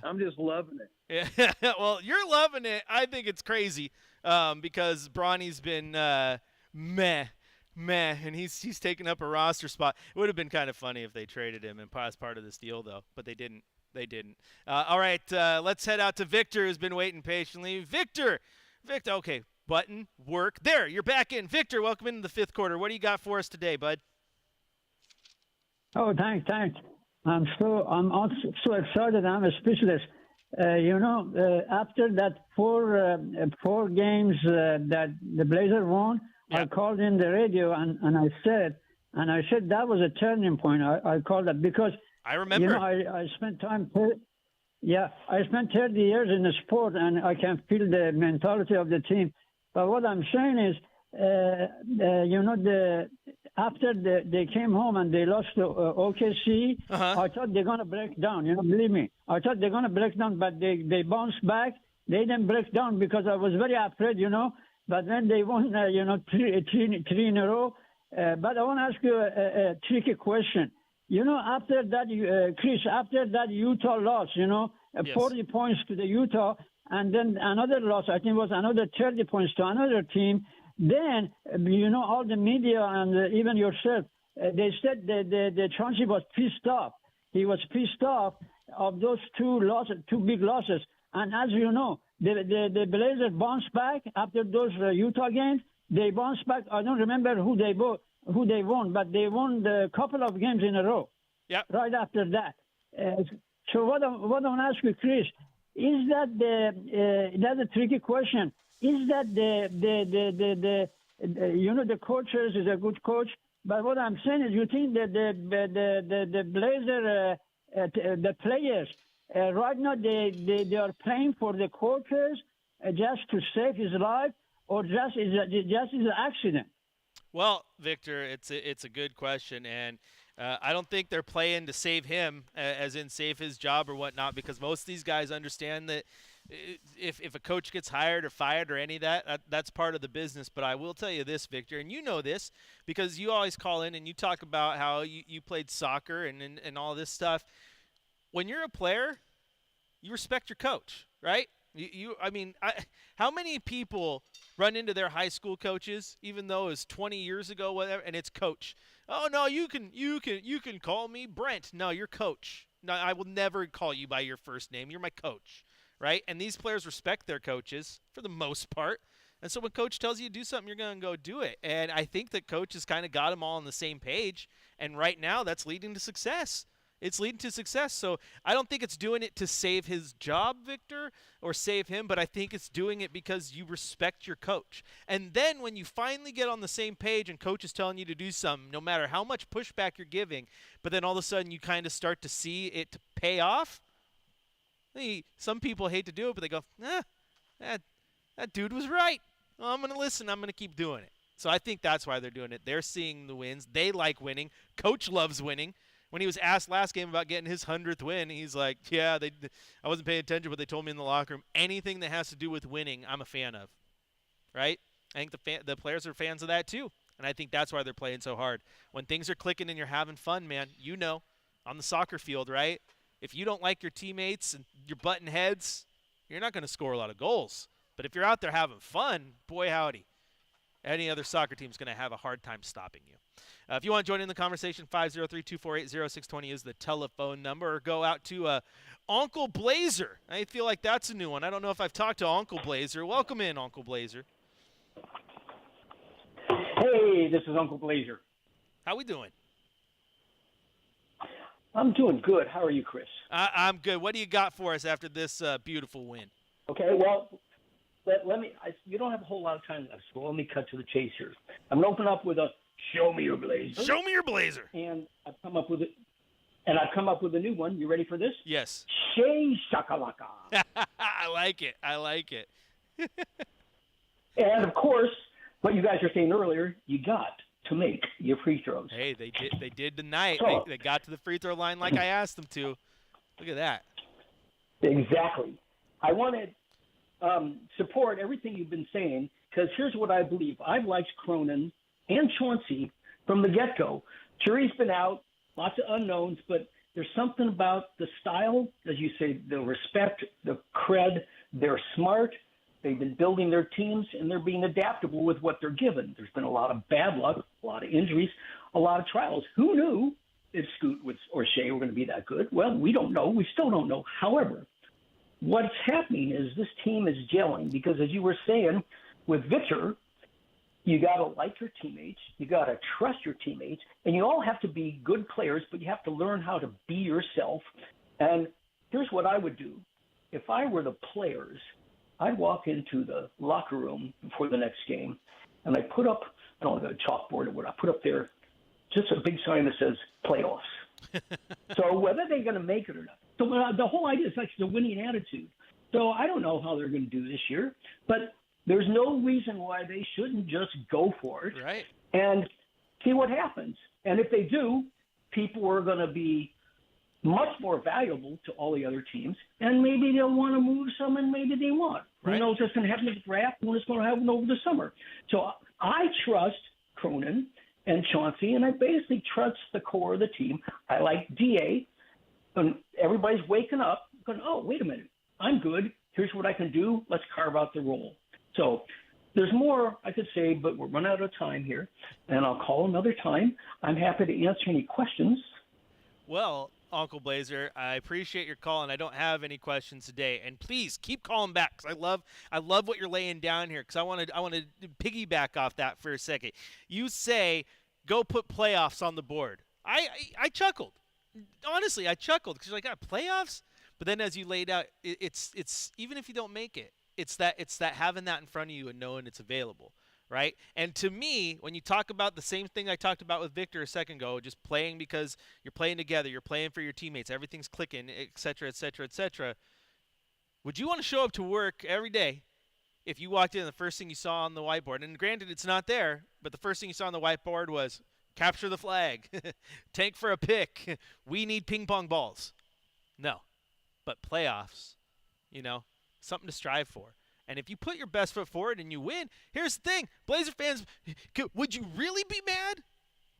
I'm just loving it. Yeah, well, you're loving it. I think it's crazy because Bronny's been meh, and he's taken up a roster spot. It would have been kind of funny if they traded him as part of this deal, though, but they didn't. All right, let's head out to Victor, who's been waiting patiently. Victor, okay, button, work. There, you're back in. Victor, welcome into the 5th quarter. What do you got for us today, bud? Oh, thanks. I'm also so excited. I'm speechless. After that four games that the Blazers won, yeah. I called in the radio and I said that was a turning point. I called that because I remember. I spent time. I spent 30 years in the sport and I can feel the mentality of the team. But what I'm saying is, after they came home and they lost to OKC, I thought they're gonna break down. Believe me, I thought they're gonna break down, but they bounced back. They didn't break down because I was very afraid, But then they won, three in a row. But I want to ask you a tricky question. After that, Chris, after that Utah loss, Yes. 40 points to the Utah, and then another loss, I think it was another 30 points to another team. Then, all the media and even yourself, they said the Chauncey was pissed off. He was pissed off of those two big losses. And as you know, the Blazers bounced back after those Utah games. They bounced back. I don't remember who they won, but they won a couple of games in a row. Yeah. Right after that. So what I want to ask you, Chris, is that that's a tricky question. Is that the coaches is a good coach? But what I'm saying is, you think that the Blazer the players right now they are playing for the coaches just to save his life, or just is an accident? Well, Victor, it's a good question, and I don't think they're playing to save him, as in save his job or whatnot, because most of these guys understand that if a coach gets hired or fired or any of that, that's part of the business. But I will tell you this, Victor, and you know this because you always call in and you talk about how you played soccer and all this stuff. When you're a player, you respect your coach, right? How many people run into their high school coaches, even though it was 20 years ago, whatever, and it's coach? Oh no, you can call me Brent. No, you're coach. No, I will never call you by your first name. You're my coach, right? And these players respect their coaches for the most part. And so when Coach tells you to do something, you're going to go do it. And I think that Coach has kind of got them all on the same page. And right now, that's leading to success. It's leading to success. So I don't think it's doing it to save his job, Victor, or save him, but I think it's doing it because you respect your coach. And then when you finally get on the same page and Coach is telling you to do something, no matter how much pushback you're giving, but then all of a sudden you kind of start to see it pay off. Some people hate to do it, but they go, that dude was right. Well, I'm going to listen. I'm going to keep doing it. So I think that's why they're doing it. They're seeing the wins. They like winning. Coach loves winning. When he was asked last game about getting his 100th win, he's like, yeah, I wasn't paying attention, but they told me in the locker room, anything that has to do with winning, I'm a fan of. Right? I think the players are fans of that too. And I think that's why they're playing so hard. When things are clicking and you're having fun, man, on the soccer field, right? If you don't like your teammates and you're butting heads, you're not going to score a lot of goals. But if you're out there having fun, boy, howdy. Any other soccer team is going to have a hard time stopping you. If you want to join in the conversation, 503-248-0620 is the telephone number. Or go out to Uncle Blazer. I feel like that's a new one. I don't know if I've talked to Uncle Blazer. Welcome in, Uncle Blazer. Hey, this is Uncle Blazer. How we doing? I'm doing good. How are you, Chris? I'm good. What do you got for us after this beautiful win? Okay, well, let me. You don't have a whole lot of time left, so let me cut to the chase here. I'm going to open up with a show me your blazer. Show me your blazer. And I've come up with a new one. You ready for this? Yes. Shay shakalaka. I like it. And of course, what you guys were saying earlier, you got to make your free throws. Hey, they did tonight. So, they got to the free throw line like I asked them to. Look at that. Exactly. I want to support everything you've been saying because here's what I believe. I've liked Cronin and Chauncey from the get-go. Jury's been out, lots of unknowns, but there's something about the style, as you say, the respect, the cred. They're smart. They've been building their teams, and they're being adaptable with what they're given. There's been a lot of bad luck, a lot of injuries, a lot of trials. Who knew if Scoot or Shea were going to be that good? Well, we don't know. We still don't know. However, what's happening is this team is gelling because, as you were saying, with Victor, you got to like your teammates. You got to trust your teammates. And you all have to be good players, but you have to learn how to be yourself. And here's what I would do. If I were the players, I'd walk into the locker room before the next game, and I put up, I don't know, a chalkboard or what, I put up there just a big sign that says playoffs. So whether they're going to make it or not. So the whole idea is like the winning attitude. So I don't know how they're going to do this year, but there's no reason why they shouldn't just go for it Right. and see what happens. And if they do, people are going to be much more valuable to all the other teams, and maybe they'll want to move some, and maybe they won't. Right. Who knows what's going to happen in the draft and what's going to happen over the summer. So I trust Cronin and Chauncey, and I basically trust the core of the team. I like DA, and everybody's waking up going, oh, wait a minute, I'm good. Here's what I can do. Let's carve out the role. So there's more I could say, but we're running out of time here, and I'll call another time. I'm happy to answer any questions. Well, Uncle Blazer, I appreciate your call, and I don't have any questions today. And please keep calling back because I love what you're laying down here. Because I want to piggyback off that for a second. You say go put playoffs on the board. I chuckled. Honestly, I chuckled because you're like, playoffs. But then as you laid out, it's even if you don't make it, it's that having that in front of you and knowing it's available. Right? And to me, when you talk about the same thing I talked about with Victor a second ago, just playing because you're playing together, you're playing for your teammates, everything's clicking, et cetera, et cetera, et cetera. Would you want to show up to work every day if you walked in and the first thing you saw on the whiteboard, and granted it's not there, but the first thing you saw on the whiteboard was capture the flag, tank for a pick, we need ping pong balls? No. But playoffs, something to strive for. And if you put your best foot forward and you win, here's the thing. Blazer fans, would you really be mad?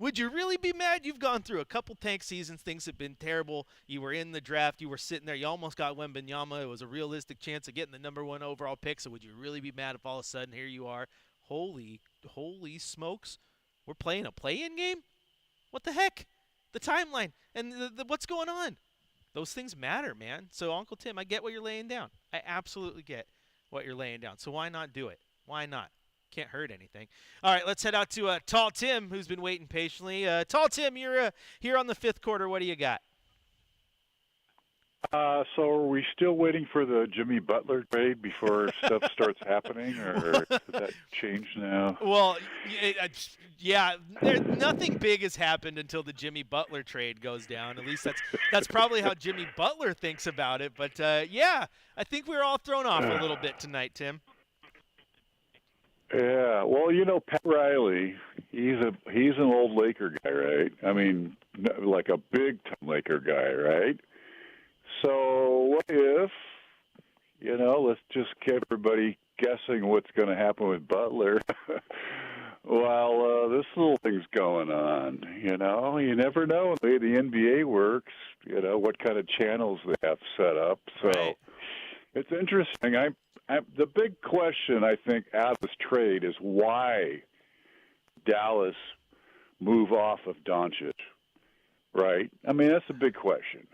Would you really be mad? You've gone through a couple tank seasons. Things have been terrible. You were in the draft. You were sitting there. You almost got Wembanyama. It was a realistic chance of getting the number 1 overall pick. So would you really be mad if all of a sudden here you are? Holy smokes. We're playing a play-in game? What the heck? The timeline and the what's going on? Those things matter, man. So, Uncle Tim, I get what you're laying down. I absolutely get what you're laying down. So why not do it? Why not? Can't hurt anything. All right, let's head out to Tall Tim, who's been waiting patiently. Tall Tim, you're here on the fifth quarter. What do you got? So are we still waiting for the Jimmy Butler trade before stuff starts happening, or has that changed now? Well, yeah, nothing big has happened until the Jimmy Butler trade goes down. At least that's probably how Jimmy Butler thinks about it. But, yeah, I think we were all thrown off a little bit tonight, Tim. Yeah, well, Pat Riley, he's an old Laker guy, right? I mean, like a big-time Laker guy, right? So what if, let's just get everybody guessing what's going to happen with Butler while this little thing's going on, You never know the way the NBA works, what kind of channels they have set up. So Right. It's interesting. The big question, I think, out of this trade is why Dallas move off of Doncic, right? I mean, that's a big question.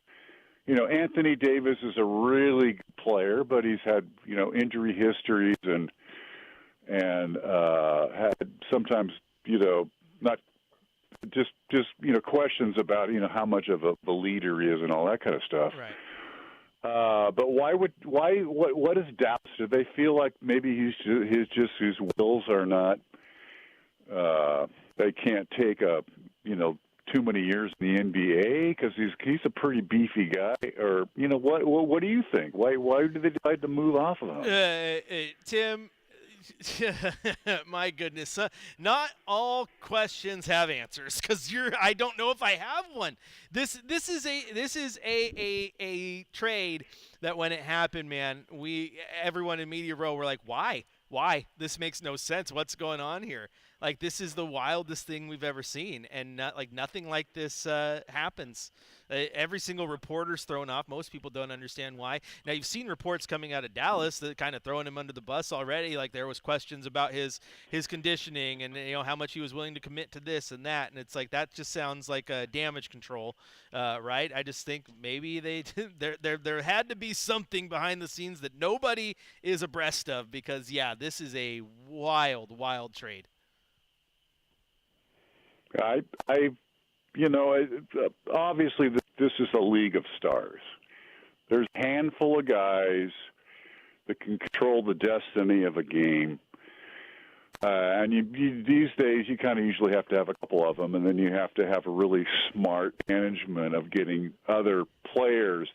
Anthony Davis is a really good player, but he's had, injury histories and had sometimes, not just questions about, how much of a leader he is and all that kind of stuff. Right. But what is Dallas? Do they feel like maybe his wills are not, they can't take too many years in the NBA because he's a pretty beefy guy, or what do you think? Why did they decide to move off of him? Tim, my goodness, not all questions have answers because I don't know if I have one. This is a trade that when it happened, man, everyone in Media Row were like, why? This makes no sense. What's going on here? Like, this is the wildest thing we've ever seen, and nothing like this happens. Every single reporter's thrown off. Most people don't understand why. Now, you've seen reports coming out of Dallas that kind of throwing him under the bus already. Like, there was questions about his conditioning and how much he was willing to commit to this and that, and it's like that just sounds like damage control, right? I just think maybe there had to be something behind the scenes that nobody is abreast of because, yeah, this is a wild trade. Obviously this is a league of stars. There's a handful of guys that can control the destiny of a game. And these days, you kind of usually have to have a couple of them, and then you have to have a really smart management of getting other players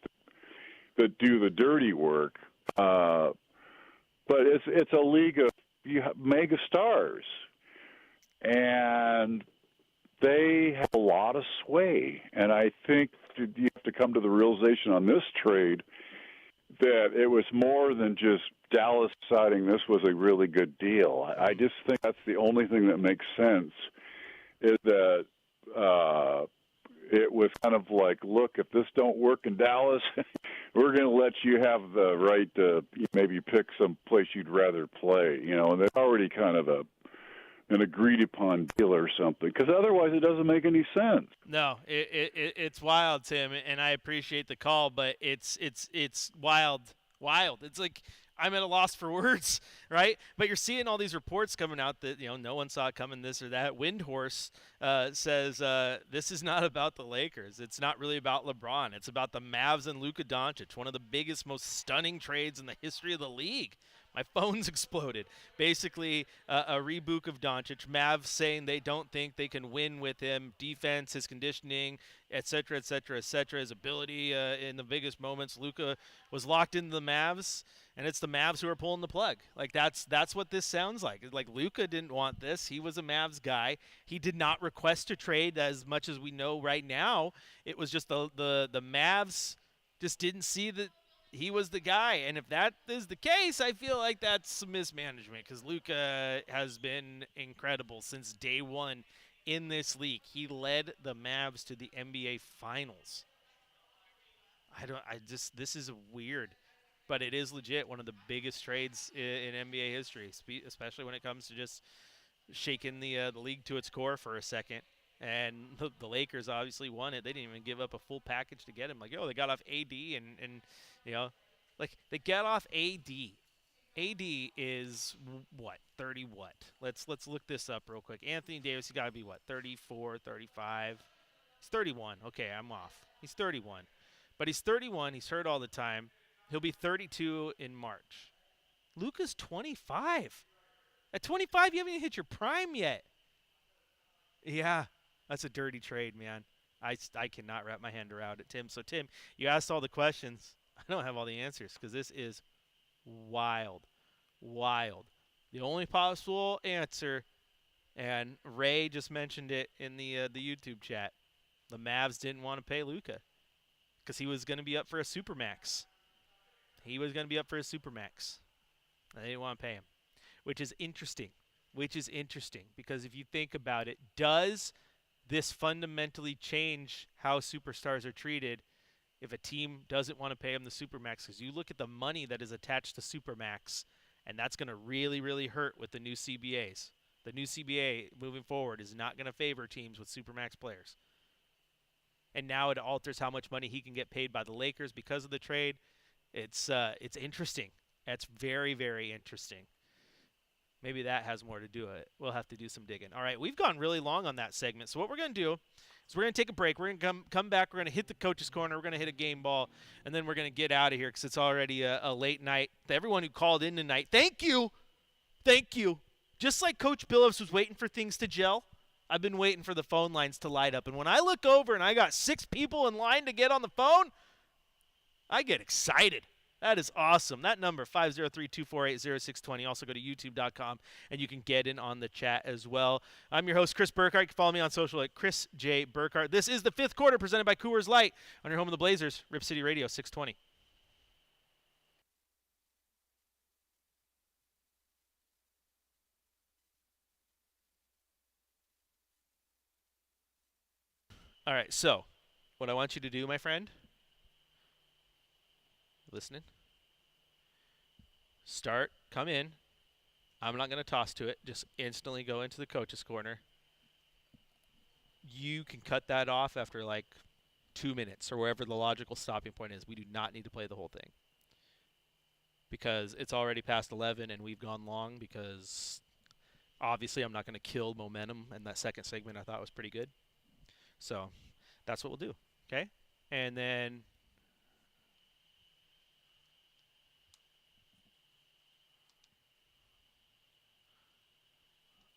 that do the dirty work. But it's a league of mega stars, and they have a lot of sway. And I think you have to come to the realization on this trade that it was more than just Dallas deciding this was a really good deal. I just think that's the only thing that makes sense, is that it was kind of like, look, if this don't work in Dallas, we're going to let you have the right to maybe pick some place you'd rather play. And they're already kind of an agreed-upon deal or something, because otherwise it doesn't make any sense. No, it's wild, Tim, and I appreciate the call, but it's wild. It's like I'm at a loss for words, right? But you're seeing all these reports coming out that no one saw it coming, this or that. Windhorse says this is not about the Lakers. It's not really about LeBron. It's about the Mavs and Luka Doncic, one of the biggest, most stunning trades in the history of the league. My phone's exploded. Basically, a reboot of Doncic. Mavs saying they don't think they can win with him. Defense, his conditioning, et cetera, et cetera, et cetera. His ability in the biggest moments. Luka was locked into the Mavs, and it's the Mavs who are pulling the plug. Like, that's what this sounds like. Like, Luka didn't want this. He was a Mavs guy. He did not request a trade as much as we know right now. It was just the Mavs just didn't see that he was the guy. And if that is the case, I feel like that's some mismanagement, because Luka has been incredible since day one in this league. He led the Mavs to the NBA Finals. This is weird, but it is legit one of the biggest trades in NBA history, especially when it comes to just shaking the league to its core for a second. And the Lakers obviously won it. They didn't even give up a full package to get him. Like, they got off AD and like, they got off AD. AD is what? 30 what? Let's look this up real quick. Anthony Davis, he got to be what? 34, 35. He's 31. Okay, I'm off. He's 31. But he's 31. He's hurt all the time. He'll be 32 in March. Luka's 25. At 25, you haven't even hit your prime yet. Yeah, that's a dirty trade, man. I cannot wrap my hand around it, Tim. So, Tim, you asked all the questions. I don't have all the answers because this is wild. Wild. The only possible answer, and Ray just mentioned it in the YouTube chat, the Mavs didn't want to pay Luka because he was going to be up for a Supermax. He was going to be up for a Supermax. And they didn't want to pay him, which is interesting. Because if you think about it, does this fundamentally change how superstars are treated if a team doesn't want to pay him the Supermax? Because you look at the money that is attached to Supermax, and that's going to really, really hurt with the new CBAs. The new CBA moving forward is not going to favor teams with Supermax players. And now it alters how much money he can get paid by the Lakers because of the trade. It's interesting. It's very, very interesting. Maybe that has more to do with it. We'll have to do some digging. All right, we've gone really long on that segment. So what we're going to do is we're going to take a break. We're going to come back. We're going to hit the coach's corner. We're going to hit a game ball, and then we're going to get out of here because it's already a late night. To everyone who called in tonight, thank you. Thank you. Just like Coach Billups was waiting for things to gel, I've been waiting for the phone lines to light up. And when I look over and I got 6 people in line to get on the phone, I get excited. That is awesome. That number, 503-248-0620. Also go to youtube.com, and you can get in on the chat as well. I'm your host, Chris Burkhardt. You can follow me on social at Chris J. Burkhardt. This is the 5th quarter presented by Coors Light on your home of the Blazers, Rip City Radio, 620. All right, so what I want you to do, my friend, listening, come in. I'm not going to toss to it. Just instantly go into the coach's corner. You can cut that off after like 2 minutes or wherever the logical stopping point is. We do not need to play the whole thing because it's already past 11 and we've gone long because obviously I'm not going to kill momentum, and that second segment I thought was pretty good. So that's what we'll do, okay? And then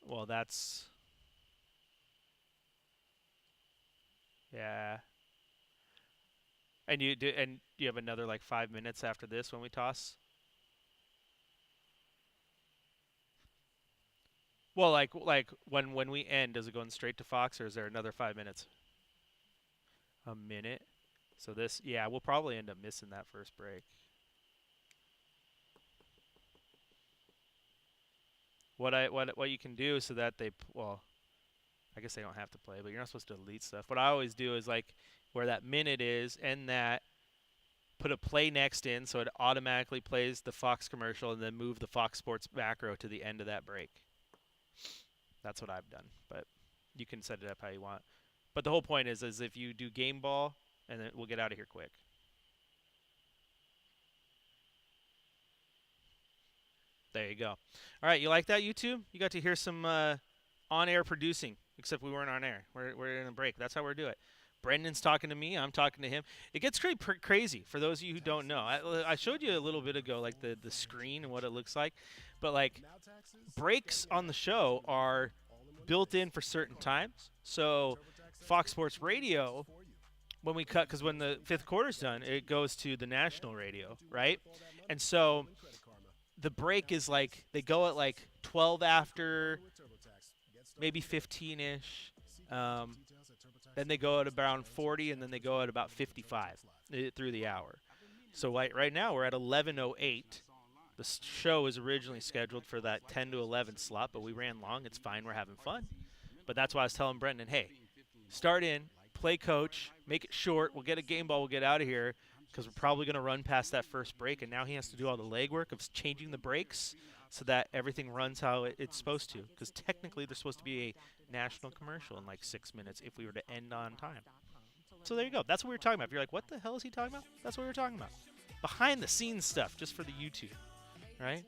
well, that's yeah. And you have another like 5 minutes after this when we toss? Well, like when we end, does it go straight to Fox, or is there another 5 minutes? A minute. So this, yeah, we'll probably end up missing that first break. What you can do so that I guess they don't have to play, but you're not supposed to delete stuff. What I always do is like where that minute is, and that put a play next in so it automatically plays the Fox commercial, and then move the Fox Sports macro to the end of that break. That's what I've done, but you can set it up how you want. But the whole point is if you do game ball, and then we'll get out of here quick. There you go. All right, you like that, YouTube? You got to hear some on-air producing, except we weren't on air. We're in a break. That's how we're doing it. Brendan's talking to me. I'm talking to him. It gets crazy for those of you who don't know. I showed you a little bit ago, like the screen and what it looks like. But like breaks on the show are built in for certain times. So Fox Sports Radio, when we cut, because when the 5th quarter's done, it goes to the national radio, right? And so the break is like they go at like 12 after, maybe 15-ish. Then they go at around 40, and then they go at about 55 through the hour. So right now we're at 11:08. The show is originally scheduled for that 10 to 11 slot, but we ran long. It's fine. We're having fun. But that's why I was telling Brenden, hey, start in, play coach, make it short. We'll get a game ball. We'll get out of here because we're probably going to run past that first break, and now he has to do all the legwork of changing the breaks so that everything runs how it's supposed to, because technically there's supposed to be a national commercial in like 6 minutes if we were to end on time. So there you go. That's what we were talking about. If you're like, what the hell is he talking about? That's what we were talking about. Behind the scenes stuff just for the YouTube, right?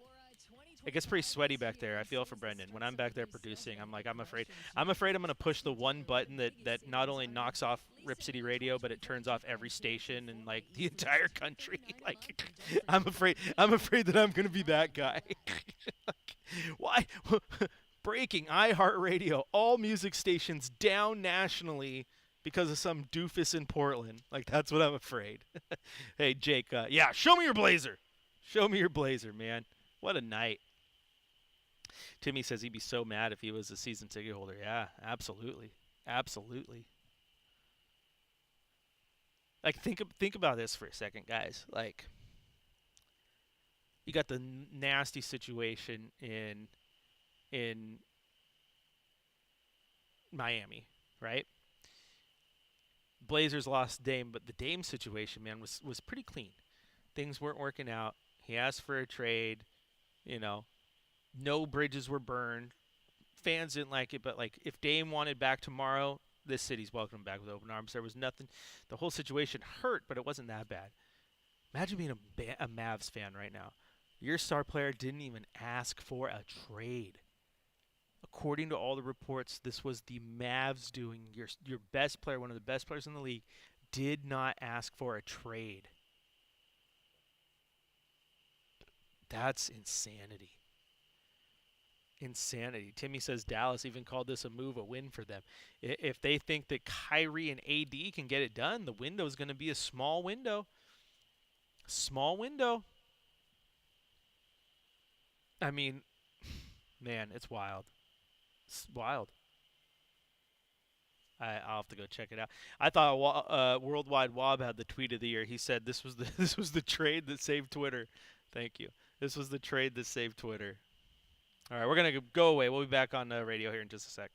It gets pretty sweaty back there. I feel for Brenden. When I'm back there producing, I'm afraid. I'm afraid I'm going to push the one button that not only knocks off Rip City Radio, but it turns off every station in like the entire country. Like, I'm afraid that I'm going to be that guy. Why? Breaking iHeartRadio, all music stations down nationally because of some doofus in Portland. Like, that's what I'm afraid. Hey, Jake, yeah, show me your blazer. Show me your blazer, man. What a night. Timmy says he'd be so mad if he was a season ticket holder. Yeah, absolutely. Absolutely. Like, think about this for a second, guys. Like, you got the nasty situation in Miami, right? Blazers lost Dame, but the Dame situation, man, was pretty clean. Things weren't working out. He asked for a trade, you know. No bridges were burned. Fans didn't like it, but like if Dame wanted back tomorrow, this city's welcoming him back with open arms. There was nothing. The whole situation hurt, but it wasn't that bad. Imagine being a Mavs fan right now. Your star player didn't even ask for a trade. According to all the reports, this was the Mavs doing. Your best player, one of the best players in the league, did not ask for a trade. That's insanity. Insanity. Timmy says Dallas even called this a move, a win for them. If they think that Kyrie and AD can get it done, the window is going to be a small window. Small window. I mean, man, it's wild. It's wild. I'll have to go check it out. I thought Worldwide Wob had the tweet of the year. He said this was the trade that saved Twitter. Thank you. This was the trade that saved Twitter. All right, we're going to go away. We'll be back on the radio here in just a sec.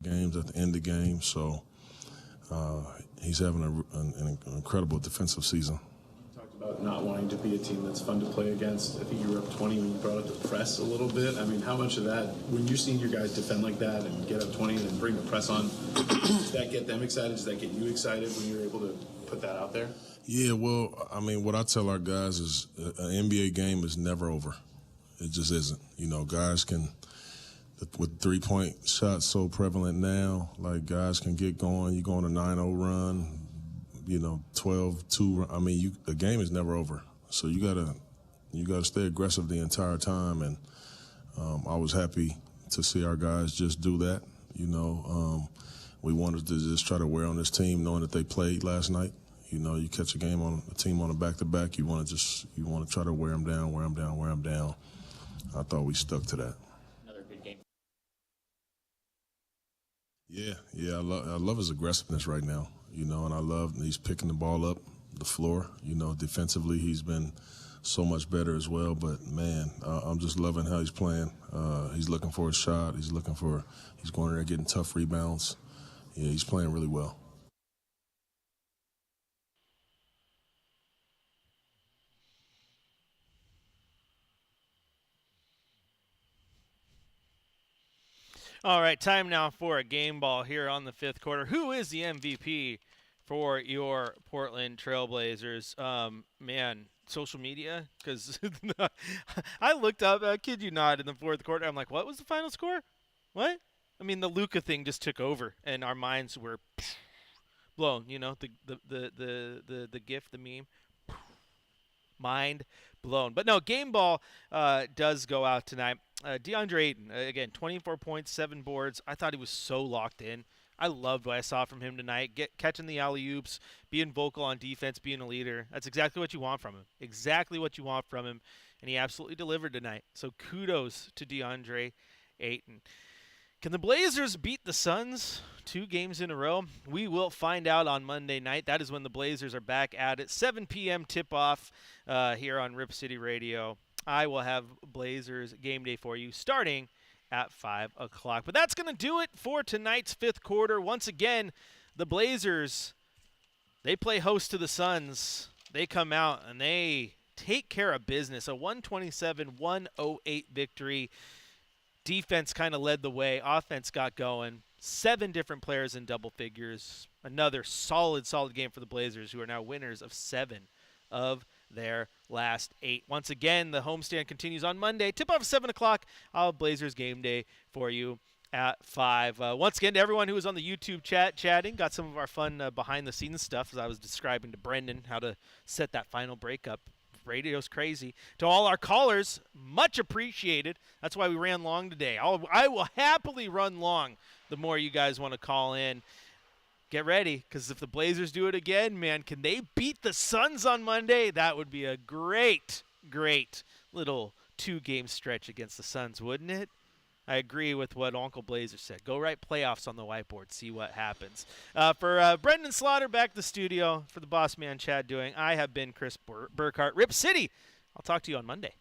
Games at the end of the game, so he's having an incredible defensive season. You talked about not wanting to be a team that's fun to play against. I think you were up 20 when you brought up the press a little bit. I mean, how much of that, when you're seeing your guys defend like that and get up 20 and then bring the press on, does that get them excited? Does that get you excited when you're able to put that out there? Yeah, well, I mean, what I tell our guys is an NBA game is never over. It just isn't. You know, guys can, with 3-point shots so prevalent now, like guys can get going. You go on a 9-0 run, you know, 12-2. I mean, the game is never over. So you gotta stay aggressive the entire time. And I was happy to see our guys just do that. You know, we wanted to just try to wear on this team, knowing that they played last night. You know, you catch a team on a back-to-back, you want to try to wear them down. I thought we stuck to that. Another good game. Yeah, I love his aggressiveness right now. You know, and I love he's picking the ball up the floor. You know, defensively he's been so much better as well. But man, I'm just loving how he's playing. He's looking for a shot. He's going in there getting tough rebounds. Yeah, he's playing really well. All right, time now for a game ball here on the fifth quarter. Who is the MVP for your Portland Trailblazers? Man, social media? Because I looked up, I kid you not, in the fourth quarter. I'm like, what was the final score? What? I mean, the Luka thing just took over, and our minds were blown. You know, the GIF, the meme. Mind blown. But no, game ball does go out tonight. DeAndre Ayton, again, 24 points, 7 boards. I thought he was so locked in. I loved what I saw from him tonight. Catching the alley-oops, being vocal on defense, being a leader. That's exactly what you want from him. Exactly what you want from him. And he absolutely delivered tonight. So kudos to DeAndre Ayton. Can the Blazers beat the Suns 2 games in a row? We will find out on Monday night. That is when the Blazers are back at it. 7 p.m. tip-off here on Rip City Radio. I will have Blazers game day for you starting at 5 o'clock. But that's going to do it for tonight's fifth quarter. Once again, the Blazers, they play host to the Suns. They come out and they take care of business. A 127-108 victory. Defense kind of led the way. Offense got going. 7 different players in double figures. Another solid game for the Blazers, who are now winners of 7 of their last 8. Once again, the homestand continues on Monday. Tip-off 7 o'clock. I'll have Blazers game day for you at 5. Once again, to everyone who was on the YouTube chatting, got some of our fun behind-the-scenes stuff as I was describing to Brenden how to set that final breakup. Radio's crazy. To all our callers, much appreciated. That's why we ran long today. I will happily run long the more you guys want to call in. Get ready, because if the Blazers do it again, man, can they beat the Suns on Monday? That would be a great little 2-game stretch against the Suns, wouldn't it? I agree with what Uncle Blazer said. Go write playoffs on the whiteboard. See what happens. For Brenden Slaughter back to the studio, for the boss man Chad Doing, I have been Chris Burkhardt. Rip City. I'll talk to you on Monday.